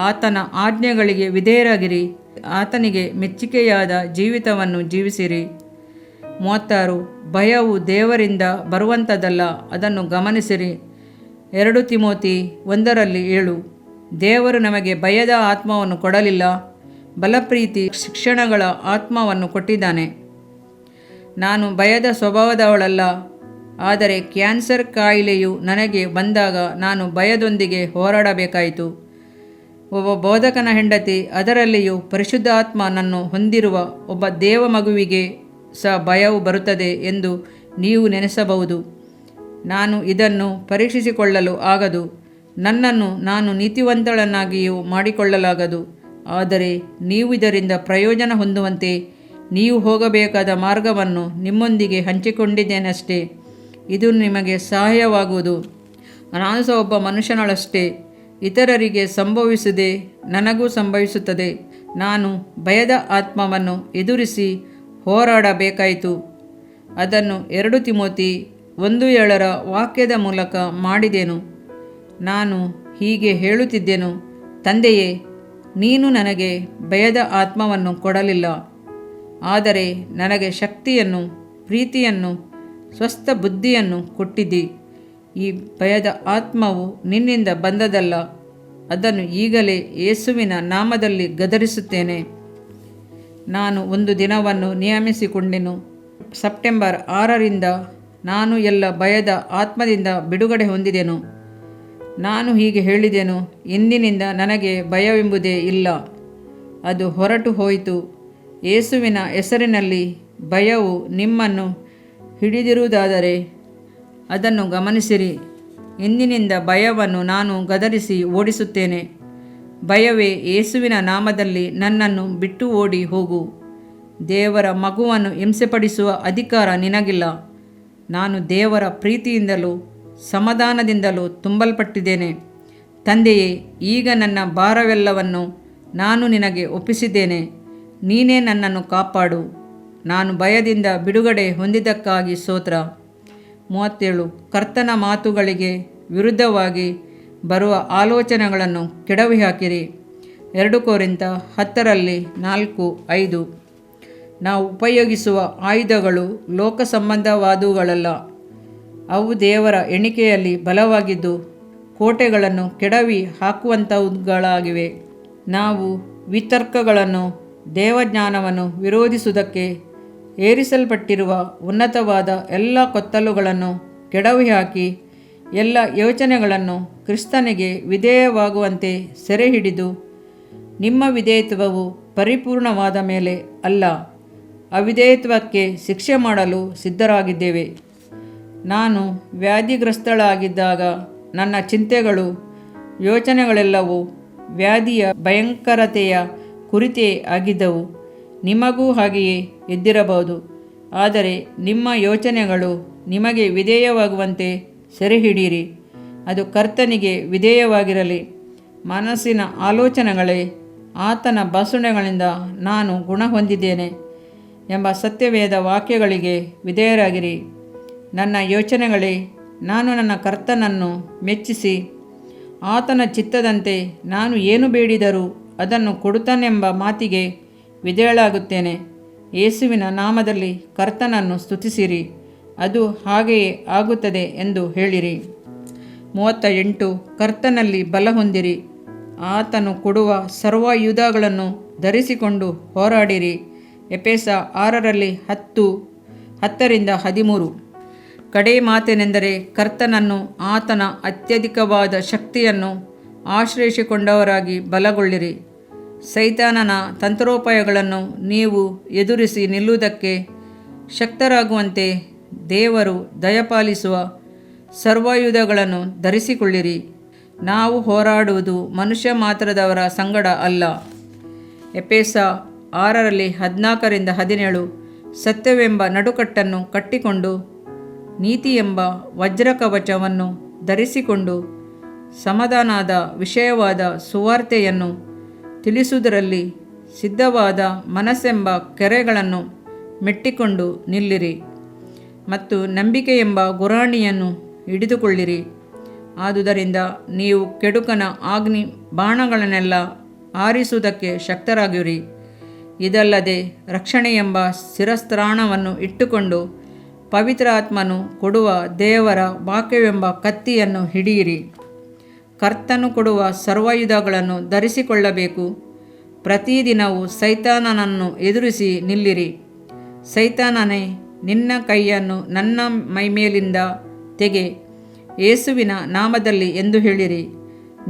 ಆತನ ಆಜ್ಞೆಗಳಿಗೆ ವಿಧೇಯರಾಗಿರಿ. ಆತನಿಗೆ ಮೆಚ್ಚಿಕೆಯಾದ ಜೀವಿತವನ್ನು ಜೀವಿಸಿರಿ. 36. ಭಯವು ದೇವರಿಂದ ಬರುವಂಥದ್ದಲ್ಲ, ಅದನ್ನು ಗಮನಿಸಿರಿ. 2 ತಿಮೋತಿ 1:7. ದೇವರು ನಮಗೆ ಭಯದ ಆತ್ಮವನ್ನು ಕೊಡಲಿಲ್ಲ, ಬಲಪ್ರೀತಿ ಶಿಕ್ಷಣಗಳ ಆತ್ಮವನ್ನು ಕೊಟ್ಟಿದ್ದಾನೆ. ನಾನು ಭಯದ ಸ್ವಭಾವದವಳಲ್ಲ, ಆದರೆ ಕ್ಯಾನ್ಸರ್ ಕಾಯಿಲೆಯು ನನಗೆ ಬಂದಾಗ ನಾನು ಭಯದೊಂದಿಗೆ ಹೋರಾಡಬೇಕಾಯಿತು. ಒಬ್ಬ ಬೋಧಕನ ಹೆಂಡತಿ, ಅದರಲ್ಲಿಯೂ ಪರಿಶುದ್ಧಾತ್ಮನನ್ನು ಹೊಂದಿರುವ ಒಬ್ಬ ದೇವ ಮಗುವಿಗೆ ಸಹ ಭಯವು ಬರುತ್ತದೆ ಎಂದು ನೀವು ನೆನೆಸಬಹುದು. ನಾನು ಇದನ್ನು ಪರೀಕ್ಷಿಸಿಕೊಳ್ಳಲು ಆಗದು, ನನ್ನನ್ನು ನಾನು ನೀತಿವಂತಳನ್ನಾಗಿಯೂ ಮಾಡಿಕೊಳ್ಳಲಾಗದು. ಆದರೆ ನೀವು ಇದರಿಂದ ಪ್ರಯೋಜನ ಹೊಂದುವಂತೆ ನೀವು ಹೋಗಬೇಕಾದ ಮಾರ್ಗವನ್ನು ನಿಮ್ಮೊಂದಿಗೆ ಹಂಚಿಕೊಂಡಿದ್ದೇನಷ್ಟೇ. ಇದು ನಿಮಗೆ ಸಹಾಯವಾಗುವುದು. ನಾನು ಸಹ ಒಬ್ಬ ಮನುಷ್ಯನಳಷ್ಟೇ. ಇತರರಿಗೆ ಸಂಭವಿಸದೆ ನನಗೂ ಸಂಭವಿಸುತ್ತದೆ. ನಾನು ಭಯದ ಆತ್ಮವನ್ನು ಎದುರಿಸಿ ಹೋರಾಡಬೇಕಾಯಿತು. ಅದನ್ನು 2 ತಿಮೋತಿ 1:7 ವಾಕ್ಯದ ಮೂಲಕ ಮಾಡಿದೆನು. ನಾನು ಹೀಗೆ ಹೇಳುತ್ತಿದ್ದೆನು, ತಂದೆಯೇ, ನೀನು ನನಗೆ ಭಯದ ಆತ್ಮವನ್ನು ಕೊಡಲಿಲ್ಲ, ಆದರೆ ನನಗೆ ಶಕ್ತಿಯನ್ನು, ಪ್ರೀತಿಯನ್ನು, ಸ್ವಸ್ಥ ಬುದ್ಧಿಯನ್ನು ಕೊಟ್ಟಿದ್ದಿ. ಈ ಭಯದ ಆತ್ಮವು ನಿನ್ನಿಂದ ಬಂದದಲ್ಲ, ಅದನ್ನು ಈಗಲೇ ಯೇಸುವಿನ ನಾಮದಲ್ಲಿ ಗದರಿಸುತ್ತೇನೆ. ನಾನು ಒಂದು ದಿನವನ್ನು ನಿಯಮಿಸಿಕೊಂಡೆನು. ಸೆಪ್ಟೆಂಬರ್ 6ರಿಂದ ನಾನು ಎಲ್ಲ ಭಯದ ಆತ್ಮದಿಂದ ಬಿಡುಗಡೆ ಹೊಂದಿದೆನು. ನಾನು ಹೀಗೆ ಹೇಳಿದೆನು, ಇಂದಿನಿಂದ ನನಗೆ ಭಯವೆಂಬುದೇ ಇಲ್ಲ, ಅದು ಹೊರಟು ಹೋಯಿತು. ಯೇಸುವಿನ ಹೆಸರಿನಲ್ಲಿ ಭಯವು ನಿಮ್ಮನ್ನು ಹಿಡಿದಿರುವುದಾದರೆ ಅದನ್ನು ಗಮನಿಸಿರಿ. ಇಂದಿನಿಂದ ಭಯವನ್ನು ನಾನು ಗದರಿಸಿ ಓಡಿಸುತ್ತೇನೆ. ಭಯವೇ, ಯೇಸುವಿನ ನಾಮದಲ್ಲಿ ನನ್ನನ್ನು ಬಿಟ್ಟು ಓಡಿ ಹೋಗು. ದೇವರ ಮಗುವನ್ನು ಹಿಂಸೆಪಡಿಸುವ ಅಧಿಕಾರ ನಿನಗಿಲ್ಲ. ನಾನು ದೇವರ ಪ್ರೀತಿಯಿಂದಲೂ ಸಮಾಧಾನದಿಂದಲೂ ತುಂಬಲ್ಪಟ್ಟಿದ್ದೇನೆ. ತಂದೆಯೇ, ಈಗ ನನ್ನ ಭಾರವೆಲ್ಲವನ್ನು ನಾನು ನಿನಗೆ ಒಪ್ಪಿಸಿದ್ದೇನೆ. ನೀನೇ ನನ್ನನ್ನು ಕಾಪಾಡು. ನಾನು ಭಯದಿಂದ ಬಿಡುಗಡೆ ಹೊಂದಿದ್ದಕ್ಕಾಗಿ ಸ್ತೋತ್ರ. 37. ಕರ್ತನ ಮಾತುಗಳಿಗೆ ವಿರುದ್ಧವಾಗಿ ಬರುವ ಆಲೋಚನೆಗಳನ್ನು ಕೆಡವಿಹಾಕಿರಿ. 2 ಕೊರಿಂಥ 10:4-5. ನಾವು ಉಪಯೋಗಿಸುವ ಆಯುಧಗಳು ಲೋಕ ಸಂಬಂಧವಾದವುಗಳಲ್ಲ, ಅವು ದೇವರ ಎಣಿಕೆಯಲ್ಲಿ ಬಲವಾಗಿದ್ದು ಕೋಟೆಗಳನ್ನು ಕೆಡವಿ ಹಾಕುವಂಥವುಗಳಾಗಿವೆ. ನಾವು ವಿತರ್ಕಗಳನ್ನು, ದೇವಜ್ಞಾನವನ್ನು ವಿರೋಧಿಸುವುದಕ್ಕೆ ಏರಿಸಲ್ಪಟ್ಟಿರುವ ಉನ್ನತವಾದ ಎಲ್ಲ ಕೊತ್ತಲುಗಳನ್ನು ಕೆಡವಿಹಾಕಿ ಎಲ್ಲ ಯೋಚನೆಗಳನ್ನು ಕ್ರಿಸ್ತನಿಗೆ ವಿಧೇಯವಾಗುವಂತೆ ಸೆರೆಹಿಡಿದು, ನಿಮ್ಮ ವಿಧೇಯತ್ವವು ಪರಿಪೂರ್ಣವಾದ ಮೇಲೆ ಅಲ್ಲ, ಅವಿಧೇಯತ್ವಕ್ಕೆ ಶಿಕ್ಷೆ ಮಾಡಲು ಸಿದ್ಧರಾಗಿದ್ದೇವೆ. ನಾನು ವ್ಯಾಧಿಗ್ರಸ್ತಳಾಗಿದ್ದಾಗ ನನ್ನ ಚಿಂತೆಗಳು, ಯೋಚನೆಗಳೆಲ್ಲವೂ ವ್ಯಾಧಿಯ ಭಯಂಕರತೆಯ ಕುರಿತೇ ಆಗಿದ್ದವು. ನಿಮಗೂ ಹಾಗೆಯೇ ಇದ್ದಿರಬಹುದು. ಆದರೆ ನಿಮ್ಮ ಯೋಚನೆಗಳು ನಿಮಗೆ ವಿಧೇಯವಾಗುವಂತೆ ಸೆರೆಹಿಡಿಯಿರಿ. ಅದು ಕರ್ತನಿಗೆ ವಿಧೇಯವಾಗಿರಲಿ. ಮನಸ್ಸಿನ ಆಲೋಚನೆಗಳೇ, ಆತನ ಬಸುಣೆಗಳಿಂದ ನಾನು ಗುಣ ಹೊಂದಿದ್ದೇನೆ ಎಂಬ ಸತ್ಯವೇದ ವಾಕ್ಯಗಳಿಗೆ ವಿಧೇಯರಾಗಿರಿ. ನನ್ನ ಯೋಚನೆಗಳೇ, ನಾನು ನನ್ನ ಕರ್ತನನ್ನು ಮೆಚ್ಚಿಸಿ ಆತನ ಚಿತ್ತದಂತೆ ನಾನು ಏನು ಬೇಡಿದರೂ ಅದನ್ನು ಕೊಡುತ್ತಾನೆಂಬ ಮಾತಿಗೆ ವಿಧೇಯಳಾಗುತ್ತೇನೆ. ಯೇಸುವಿನ ನಾಮದಲ್ಲಿ ಕರ್ತನನ್ನು ಸ್ತುತಿಸಿರಿ, ಅದು ಹಾಗೆಯೇ ಆಗುತ್ತದೆ ಎಂದು ಹೇಳಿರಿ. 38. ಕರ್ತನಲ್ಲಿ ಬಲ ಹೊಂದಿರಿ. ಆತನು ಕೊಡುವ ಸರ್ವಾಯುಧಗಳನ್ನು ಧರಿಸಿಕೊಂಡು ಹೋರಾಡಿರಿ. ಎಫೆಸ 6:10-13. ಕಡೇ ಮಾತೇನೆಂದರೆ, ಕರ್ತನನ್ನು, ಆತನ ಅತ್ಯಧಿಕವಾದ ಶಕ್ತಿಯನ್ನು ಆಶ್ರಯಿಸಿಕೊಂಡವರಾಗಿ ಬಲಗೊಳ್ಳಿರಿ. ಸೈತಾನನ ತಂತ್ರೋಪಾಯಗಳನ್ನು ನೀವು ಎದುರಿಸಿ ನಿಲ್ಲುವುದಕ್ಕೆ ಶಕ್ತರಾಗುವಂತೆ ದೇವರು ದಯಪಾಲಿಸುವ ಸರ್ವಾಯುಧಗಳನ್ನು ಧರಿಸಿಕೊಳ್ಳಿರಿ. ನಾವು ಹೋರಾಡುವುದು ಮನುಷ್ಯ ಮಾತ್ರದವರ ಸಂಗಡ ಅಲ್ಲ. ಎಫೆಸ 6:14-17. ಸತ್ಯವೆಂಬ ನಡುಕಟ್ಟನ್ನು ಕಟ್ಟಿಕೊಂಡು ನೀತಿಯೆಂಬ ವಜ್ರಕವಚವನ್ನು ಧರಿಸಿಕೊಂಡು ಸಮಾಧಾನದ ವಿಷಯವಾದ ಸುವಾರ್ತೆಯನ್ನು ತಿಳಿಸುವುದರಲ್ಲಿ ಸಿದ್ಧವಾದ ಮನಸ್ಸೆಂಬ ಕೆರೆಗಳನ್ನು ಮೆಟ್ಟಿಕೊಂಡು ನಿಲ್ಲಿರಿ. ಮತ್ತು ನಂಬಿಕೆಯೆಂಬ ಗುರಾಣಿಯನ್ನು ಹಿಡಿದುಕೊಳ್ಳಿರಿ. ಆದುದರಿಂದ ನೀವು ಕೆಡುಕನ ಅಗ್ನಿ ಬಾಣಗಳನ್ನೆಲ್ಲ ಆರಿಸುವುದಕ್ಕೆ ಶಕ್ತರಾಗಿರಿ. ಇದಲ್ಲದೆ ರಕ್ಷಣೆಯೆಂಬ ಶಿರಸ್ತ್ರಾಣವನ್ನು ಇಟ್ಟುಕೊಂಡು ಪವಿತ್ರಾತ್ಮನು ಕೊಡುವ ದೇವರ ವಾಕ್ಯವೆಂಬ ಕತ್ತಿಯನ್ನು ಹಿಡಿಯಿರಿ. ಕರ್ತನು ಕೊಡುವ ಸರ್ವಾಯುಧಗಳನ್ನು ಧರಿಸಿಕೊಳ್ಳಬೇಕು. ಪ್ರತಿದಿನವೂ ಸೈತಾನನನ್ನು ಎದುರಿಸಿ ನಿಲ್ಲಿರಿ. ಸೈತಾನನೇ, ನಿನ್ನ ಕೈಯನ್ನು ನನ್ನ ಮೈಮೇಲಿಂದ ತೆಗೆ, ಯೇಸುವಿನ ನಾಮದಲ್ಲಿ ಎಂದು ಹೇಳಿರಿ.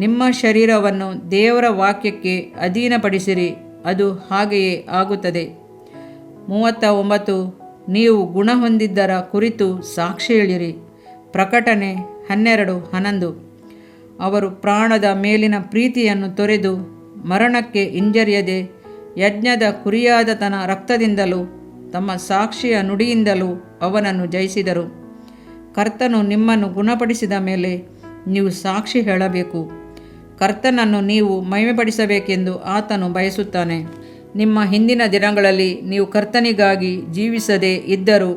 ನಿಮ್ಮ ಶರೀರವನ್ನು ದೇವರ ವಾಕ್ಯಕ್ಕೆ ಅಧೀನಪಡಿಸಿರಿ, ಅದು ಹಾಗೆಯೇ ಆಗುತ್ತದೆ. 39. ನೀವು ಗುಣ ಹೊಂದಿದ್ದರ ಕುರಿತು ಸಾಕ್ಷಿ ಹೇಳಿರಿ. ಪ್ರಕಟಣೆ 12:11. ಅವರು ಪ್ರಾಣದ ಮೇಲಿನ ಪ್ರೀತಿಯನ್ನು ತೊರೆದು ಮರಣಕ್ಕೆ ಹಿಂಜರಿಯದೆ ಯಜ್ಞದ ಕುರಿಯಾದ ತನ್ನ ರಕ್ತದಿಂದಲೂ ತಮ್ಮ ಸಾಕ್ಷಿಯ ನುಡಿಯಿಂದಲೂ ಅವನನ್ನು ಜಯಿಸಿದರು. ಕರ್ತನು ನಿಮ್ಮನ್ನು ಗುಣಪಡಿಸಿದ ಮೇಲೆ ನೀವು ಸಾಕ್ಷಿ ಹೇಳಬೇಕು. ಕರ್ತನನ್ನು ನೀವು ಮಹಿಮೆಪಡಿಸಬೇಕೆಂದು ಆತನು ಬಯಸುತ್ತಾನೆ. ನಿಮ್ಮ ಹಿಂದಿನ ದಿನಗಳಲ್ಲಿ ನೀವು ಕರ್ತನಿಗಾಗಿ ಜೀವಿಸದೇ ಇದ್ದರೂ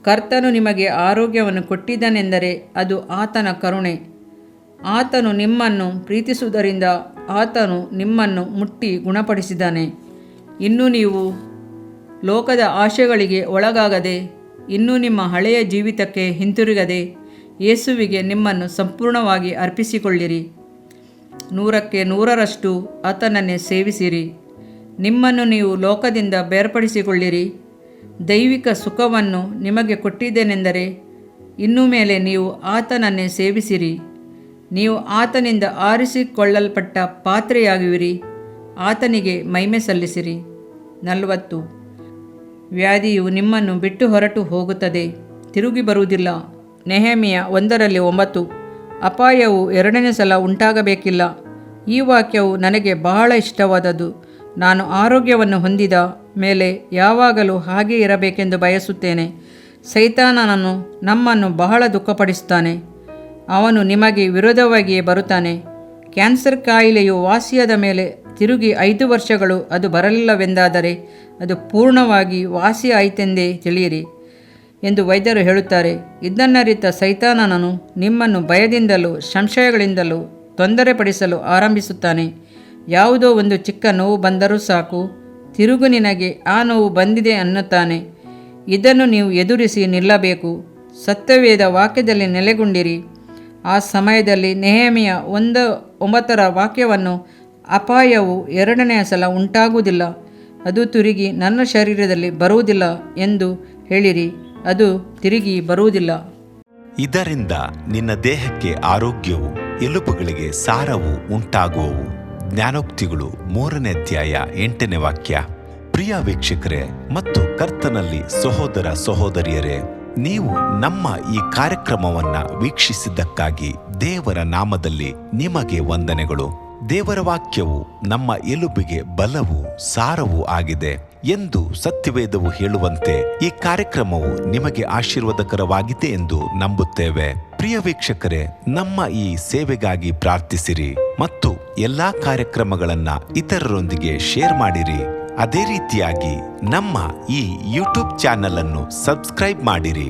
ಕರ್ತನು ನಿಮಗೆ ಆರೋಗ್ಯವನ್ನು ಕೊಟ್ಟಿದ್ದಾನೆಂದರೆ ಅದು ಆತನ ಕರುಣೆ. ಆತನು ನಿಮ್ಮನ್ನು ಪ್ರೀತಿಸುವುದರಿಂದ ಆತನು ನಿಮ್ಮನ್ನು ಮುಟ್ಟಿ ಗುಣಪಡಿಸಿದ್ದಾನೆ. ಇನ್ನೂ ನೀವು ಲೋಕದ ಆಶೆಗಳಿಗೆ ಒಳಗಾಗದೆ, ಇನ್ನೂ ನಿಮ್ಮ ಹಳೆಯ ಜೀವಿತಕ್ಕೆ ಹಿಂತಿರುಗದೆ ಯೇಸುವಿಗೆ ನಿಮ್ಮನ್ನು ಸಂಪೂರ್ಣವಾಗಿ ಅರ್ಪಿಸಿಕೊಳ್ಳಿರಿ. 100% ಆತನನ್ನೇ ಸೇವಿಸಿರಿ. ನಿಮ್ಮನ್ನು ನೀವು ಲೋಕದಿಂದ ಬೇರ್ಪಡಿಸಿಕೊಳ್ಳಿರಿ. ದೈವಿಕ ಸುಖವನ್ನು ನಿಮಗೆ ಕೊಟ್ಟಿದ್ದೇನೆಂದರೆ ಇನ್ನು ಮೇಲೆ ನೀವು ಆತನನ್ನೇ ಸೇವಿಸಿರಿ. ನೀವು ಆತನಿಂದ ಆರಿಸಿಕೊಳ್ಳಲ್ಪಟ್ಟ ಪಾತ್ರೆಯಾಗುವಿರಿ. ಆತನಿಗೆ ಮಹಿಮೆ ಸಲ್ಲಿಸಿರಿ. 40. ವ್ಯಾಧಿಯು ನಿಮ್ಮನ್ನು ಬಿಟ್ಟು ಹೊರಟು ಹೋಗುತ್ತದೆ, ತಿರುಗಿ ಬರುವುದಿಲ್ಲ. ನೆಹೆಮೀಯ 1:9. ಅಪಾಯವು 2ನೇ ಸಲ ಉಂಟಾಗಬೇಕಿಲ್ಲ. ಈ ವಾಕ್ಯವು ನನಗೆ ಬಹಳ ಇಷ್ಟವಾದದ್ದು. ನಾನು ಆರೋಗ್ಯವನ್ನು ಹೊಂದಿದ ಮೇಲೆ ಯಾವಾಗಲೂ ಹಾಗೆ ಇರಬೇಕೆಂದು ಬಯಸುತ್ತೇನೆ. ಸೈತಾನನನ್ನು ನಮ್ಮನ್ನು ಬಹಳ ದುಃಖಪಡಿಸುತ್ತಾನೆ. ಅವನು ನಿಮಗೆ ವಿರೋಧವಾಗಿಯೇ ಬರುತ್ತಾನೆ. ಕ್ಯಾನ್ಸರ್ ಕಾಯಿಲೆಯು ವಾಸಿಯಾದ ಮೇಲೆ ತಿರುಗಿ 5 ವರ್ಷಗಳು ಅದು ಬರಲಿಲ್ಲವೆಂದಾದರೆ ಅದು ಪೂರ್ಣವಾಗಿ ವಾಸಿಯಾಯಿತೆಂದೇ ತಿಳಿಯಿರಿ ಎಂದು ವೈದ್ಯರು ಹೇಳುತ್ತಾರೆ. ಇದನ್ನರಿತ ಸೈತಾನನನು ನಿಮ್ಮನ್ನು ಭಯದಿಂದಲೂ ಸಂಶಯಗಳಿಂದಲೂ ತೊಂದರೆಪಡಿಸಲು ಆರಂಭಿಸುತ್ತಾನೆ. ಯಾವುದೋ ಒಂದು ಚಿಕ್ಕ ನೋವು ಬಂದರೂ ಸಾಕು, ತಿರುಗು ನಿನಗೆ ಆ ನೋವು ಬಂದಿದೆ ಅನ್ನುತ್ತಾನೆ. ಇದನ್ನು ನೀವು ಎದುರಿಸಿ ನಿಲ್ಲಬೇಕು. ಸತ್ಯವೇದ ವಾಕ್ಯದಲ್ಲಿ ನೆಲೆಗೊಂಡಿರಿ. ಆ ಸಮಯದಲ್ಲಿ ನೆಹೆಮೀಯ 1:9 ವಾಕ್ಯವನ್ನು, ಅಪಾಯವು ಎರಡನೆಯ ಸಲ ಉಂಟಾಗುವುದಿಲ್ಲ, ಅದು ತಿರುಗಿ ನನ್ನ ಶರೀರದಲ್ಲಿ ಬರುವುದಿಲ್ಲ ಎಂದು ಹೇಳಿರಿ, ಅದು ತಿರುಗಿ ಬರುವುದಿಲ್ಲ. ಇದರಿಂದ ನಿನ್ನ ದೇಹಕ್ಕೆ ಆರೋಗ್ಯವು, ಎಲುಬುಗಳಿಗೆ ಸಾರವು ಉಂಟಾಗುವವು. ಜ್ಞಾನೋಕ್ತಿಗಳು 3ನೇ ಅಧ್ಯಾಯ 8ನೇ ವಾಕ್ಯ. ಪ್ರಿಯ ವೀಕ್ಷಕರೇ ಮತ್ತು ಕರ್ತನಲ್ಲಿ ಸಹೋದರ ಸಹೋದರಿಯರೇ, ನೀವು ನಮ್ಮ ಈ ಕಾರ್ಯಕ್ರಮವನ್ನ ವೀಕ್ಷಿಸಿದ್ದಕ್ಕಾಗಿ ದೇವರ ನಾಮದಲ್ಲಿ ನಿಮಗೆ ವಂದನೆಗಳು. ದೇವರ ವಾಕ್ಯವು ನಮ್ಮ ಎಲುಬಿಗೆ ಬಲವೂ ಸಾರವೂ ಆಗಿದೆ ಎಂದು ಸತ್ಯವೇದವು ಹೇಳುವಂತೆ ಈ ಕಾರ್ಯಕ್ರಮವು ನಿಮಗೆ ಆಶೀರ್ವಾದಕರವಾಗಿದೆ ಎಂದು ನಂಬುತ್ತೇವೆ. ಪ್ರಿಯ ವೀಕ್ಷಕರೇ, ನಮ್ಮ ಈ ಸೇವೆಗಾಗಿ ಪ್ರಾರ್ಥಿಸಿರಿ ಮತ್ತು ಎಲ್ಲಾ ಕಾರ್ಯಕ್ರಮಗಳನ್ನ ಇತರರೊಂದಿಗೆ ಶೇರ್ ಮಾಡಿರಿ. ಅದೇ ರೀತಿಯಾಗಿ ನಮ್ಮ ಈ ಯೂಟ್ಯೂಬ್ ಚಾನೆಲ್ ಅನ್ನು ಸಬ್ಸ್ಕ್ರೈಬ್ ಮಾಡಿರಿ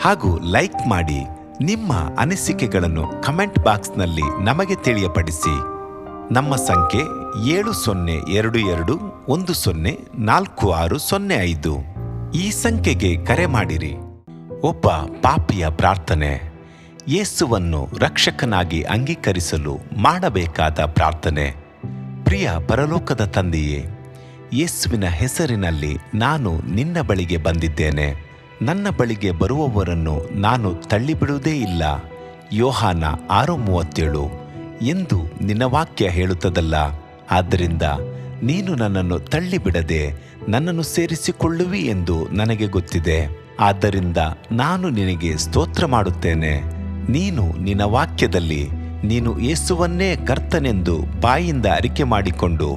ಹಾಗೂ ಲೈಕ್ ಮಾಡಿ. ನಿಮ್ಮ ಅನಿಸಿಕೆಗಳನ್ನು ಕಮೆಂಟ್ ಬಾಕ್ಸ್ನಲ್ಲಿ ನಮಗೆ ತಿಳಿಯಪಡಿಸಿ. ನಮ್ಮ ಸಂಖ್ಯೆ 7022104605. ಈ ಸಂಖ್ಯೆಗೆ ಕರೆ ಮಾಡಿರಿ. ಒಬ್ಬ ಪಾಪಿಯ ಪ್ರಾರ್ಥನೆ. ಯೇಸುವನ್ನು ರಕ್ಷಕನಾಗಿ ಅಂಗೀಕರಿಸಲು ಮಾಡಬೇಕಾದ ಪ್ರಾರ್ಥನೆ. ಪ್ರಿಯ ಪರಲೋಕದ ತಂದೆಯೇ, ಯೇಸುವಿನ ಹೆಸರಿನಲ್ಲಿ ನಾನು ನಿನ್ನ ಬಳಿಗೆ ಬಂದಿದ್ದೇನೆ. ನನ್ನ ಬಳಿಗೆ ಬರುವವರನ್ನು ನಾನು ತಳ್ಳಿಬಿಡುವುದೇ ಇಲ್ಲ. ಯೋಹಾನ 6:37 ಎಂದು ನಿನ್ನ ವಾಕ್ಯ ಹೇಳುತ್ತದಲ್ಲ. ಆದ್ದರಿಂದ ನೀನು ನನ್ನನ್ನು ತಳ್ಳಿಬಿಡದೆ ನನ್ನನ್ನು ಸೇರಿಸಿಕೊಳ್ಳುವಿ ಎಂದು ನನಗೆ ಗೊತ್ತಿದೆ. ಆದ್ದರಿಂದ ನಾನು ನಿನಗೆ ಸ್ತೋತ್ರ ಮಾಡುತ್ತೇನೆ. ನೀನು ನಿನ್ನ ವಾಕ್ಯದಲ್ಲಿ ನೀನು ಯೇಸುವನ್ನೇ ಕರ್ತನೆಂದು ಬಾಯಿಂದ ಅರಿಕೆ ಮಾಡಿಕೊಂಡು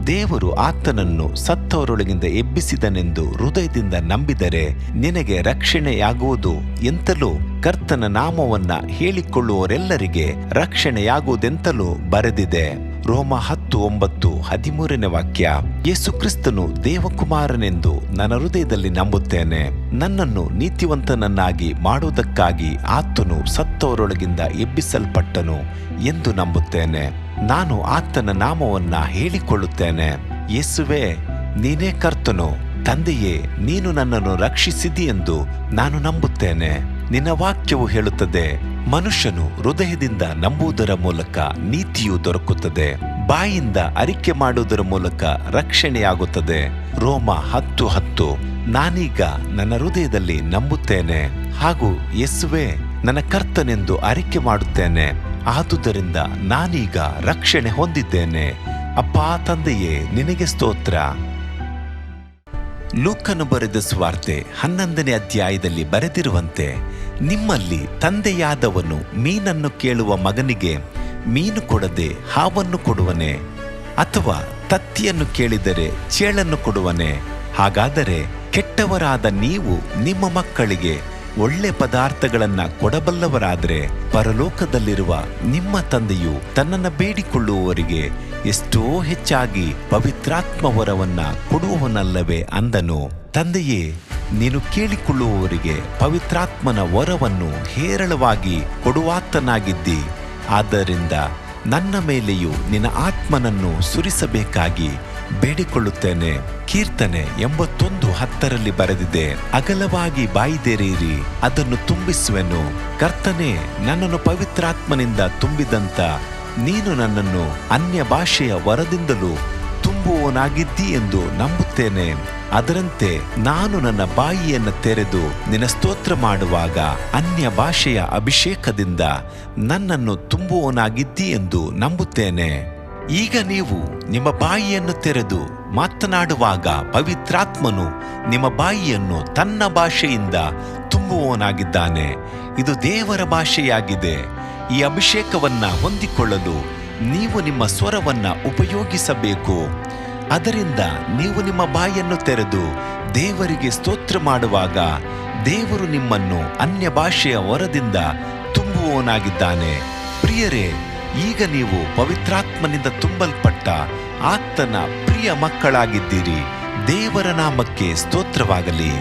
ದೇವರು ಆತನನ್ನು ಸತ್ತವರೊಳಗಿಂದ ಎಬ್ಬಿಸಿದನೆಂದು ಹೃದಯದಿಂದ ನಂಬಿದರೆ ನಿನಗೆ ರಕ್ಷಣೆಯಾಗುವುದು ಎಂತಲೂ ಕರ್ತನ ನಾಮವನ್ನ ಹೇಳಿಕೊಳ್ಳುವವರೆಲ್ಲರಿಗೆ ರಕ್ಷಣೆಯಾಗುವುದೆಂತಲೂ ಬರೆದಿದೆ. ರೋಮ 10:9-13ನೇ ವಾಕ್ಯ. ಯೇಸು ಕ್ರಿಸ್ತನು ದೇವಕುಮಾರನೆಂದು ನನ್ನ ಹೃದಯದಲ್ಲಿ ನಂಬುತ್ತೇನೆ. ನನ್ನನ್ನು ನೀತಿವಂತನನ್ನಾಗಿ ಮಾಡುವುದಕ್ಕಾಗಿ ಆತನು ಸತ್ತವರೊಳಗಿಂದ ಎಬ್ಬಿಸಲ್ಪಟ್ಟನು ಎಂದು ನಂಬುತ್ತೇನೆ. ನಾನು ಆತನ ನಾಮವನ್ನ ಹೇಳಿಕೊಳ್ಳುತ್ತೇನೆ. ಯೇಸುವೇ, ನೀನೇ ಕರ್ತನು. ತಂದೆಯೇ, ನೀನು ನನ್ನನ್ನು ರಕ್ಷಿಸಿದಿ ಎಂದು ನಾನು ನಂಬುತ್ತೇನೆ. ನಿನ್ನ ವಾಕ್ಯವು ಹೇಳುತ್ತದೆ, ಮನುಷ್ಯನು ಹೃದಯದಿಂದ ನಂಬುವುದರ ಮೂಲಕ ನೀತಿಯು ದೊರಕುತ್ತದೆ, ಬಾಯಿಂದ ಅರಿಕೆ ಮಾಡುವುದರ ಮೂಲಕ ರಕ್ಷಣೆಯಾಗುತ್ತದೆ. ರೋಮ 10:10. ನಾನೀಗ ನನ್ನ ಹೃದಯದಲ್ಲಿ ನಂಬುತ್ತೇನೆ ಹಾಗೂ ಯೇಸುವೇ ನನ್ನ ಕರ್ತನೆಂದು ಅರಿಕೆ ಮಾಡುತ್ತೇನೆ. ಆದುದರಿಂದ ನಾನೀಗ ರಕ್ಷಣೆ ಹೊಂದಿದ್ದೇನೆ. ಅಪ್ಪಾ ತಂದೆಯೇ, ನಿನಗೆ ಸ್ತೋತ್ರ. ಲೂಕನು ಬರೆದ ಸುವಾರ್ತೆ 11ನೇ ಅಧ್ಯಾಯದಲ್ಲಿ ಬರೆದಿರುವಂತೆ, ನಿಮ್ಮಲ್ಲಿ ತಂದೆಯಾದವನು ಮೀನನ್ನು ಕೇಳುವ ಮಗನಿಗೆ ಮೀನು ಕೊಡದೆ ಹಾವನ್ನು ಕೊಡುವನೆ? ಅಥವಾ ತತ್ತಿಯನ್ನು ಕೇಳಿದರೆ ಚೇಳನ್ನು ಕೊಡುವನೆ? ಹಾಗಾದರೆ ಕೆಟ್ಟವರಾದ ನೀವು ನಿಮ್ಮ ಮಕ್ಕಳಿಗೆ ಒಳ್ಳೆ ಪದಾರ್ಥಗಳನ್ನ ಕೊಡಬಲ್ಲವರಾದರೆ ಪರಲೋಕದಲ್ಲಿರುವ ನಿಮ್ಮ ತಂದೆಯು ತನ್ನನ್ನು ಬೇಡಿಕೊಳ್ಳುವವರಿಗೆ ಎಷ್ಟೋ ಹೆಚ್ಚಾಗಿ ಪವಿತ್ರಾತ್ಮ ವರವನ್ನ ಕೊಡುವವನಲ್ಲವೇ ಅಂದನು. ತಂದೆಯೇ, ನೀನು ಕೇಳಿಕೊಳ್ಳುವವರಿಗೆ ಪವಿತ್ರಾತ್ಮನ ವರವನ್ನು ಹೇರಳವಾಗಿ ಕೊಡುವಾತನಾಗಿದ್ದಿ. ಆದ್ದರಿಂದ ನನ್ನ ಮೇಲೆಯೂ ನಿನ್ನ ಆತ್ಮನನ್ನು ಸುರಿಸಬೇಕಾಗಿ ಬೇಡಿಕೊಳ್ಳುತ್ತೇನೆ. ಕೀರ್ತನೆ 81:10 ಬರೆದಿದೆ, ಅಗಲವಾಗಿ ಬಾಯಿದೆರೆಯಿರಿ, ಅದನ್ನು ತುಂಬಿಸುವೆನು. ಕರ್ತನೇ, ನನ್ನನ್ನು ಪವಿತ್ರಾತ್ಮನಿಂದ ತುಂಬಿದಂತ ನೀನು ನನ್ನನ್ನು ಅನ್ಯ ಭಾಷೆಯ ವರದಿಂದಲೂ ತುಂಬುವವನಾಗಿದ್ದಿ ಎಂದು ನಂಬುತ್ತೇನೆ. ಅದರಂತೆ ನಾನು ನನ್ನ ಬಾಯಿಯನ್ನು ತೆರೆದು ನಿನ್ನ ಸ್ತೋತ್ರ ಮಾಡುವಾಗ ಅನ್ಯ ಭಾಷೆಯ ಅಭಿಷೇಕದಿಂದ ನನ್ನನ್ನು ತುಂಬುವವನಾಗಿದ್ದಿ ಎಂದು ನಂಬುತ್ತೇನೆ. ಈಗ ನೀವು ನಿಮ್ಮ ಬಾಯಿಯನ್ನು ತೆರೆದು ಮಾತನಾಡುವಾಗ ಪವಿತ್ರಾತ್ಮನು ನಿಮ್ಮ ಬಾಯಿಯನ್ನು ತನ್ನ ಭಾಷೆಯಿಂದ ತುಂಬುವವನಾಗಿದ್ದಾನೆ. ಇದು ದೇವರ ಭಾಷೆಯಾಗಿದೆ. ಈ ಅಭಿಷೇಕವನ್ನ ಹೊಂದಿಕೊಳ್ಳಲು ನೀವು ನಿಮ್ಮ ಸ್ವರವನ್ನ ಉಪಯೋಗಿಸಬೇಕು. ಅದರಿಂದ ನೀವು ನಿಮ್ಮ ಬಾಯನ್ನು ತೆರೆದು ದೇವರಿಗೆ ಸ್ತೋತ್ರ ಮಾಡುವಾಗ ದೇವರು ನಿಮ್ಮನ್ನು ಅನ್ಯ ಭಾಷೆಯ ವರದಿಂದ ತುಂಬುವವನಾಗಿದ್ದಾನೆ. ಪ್ರಿಯರೇ, ಈಗ ನೀವು ಪವಿತ್ರಾತ್ಮನಿಂದ ತುಂಬಲ್ಪಟ್ಟ ಆತನ ಪ್ರಿಯ ಮಕ್ಕಳಾಗಿದ್ದೀರಿ. ದೇವರ ನಾಮಕ್ಕೆ ಸ್ತೋತ್ರವಾಗಲಿ.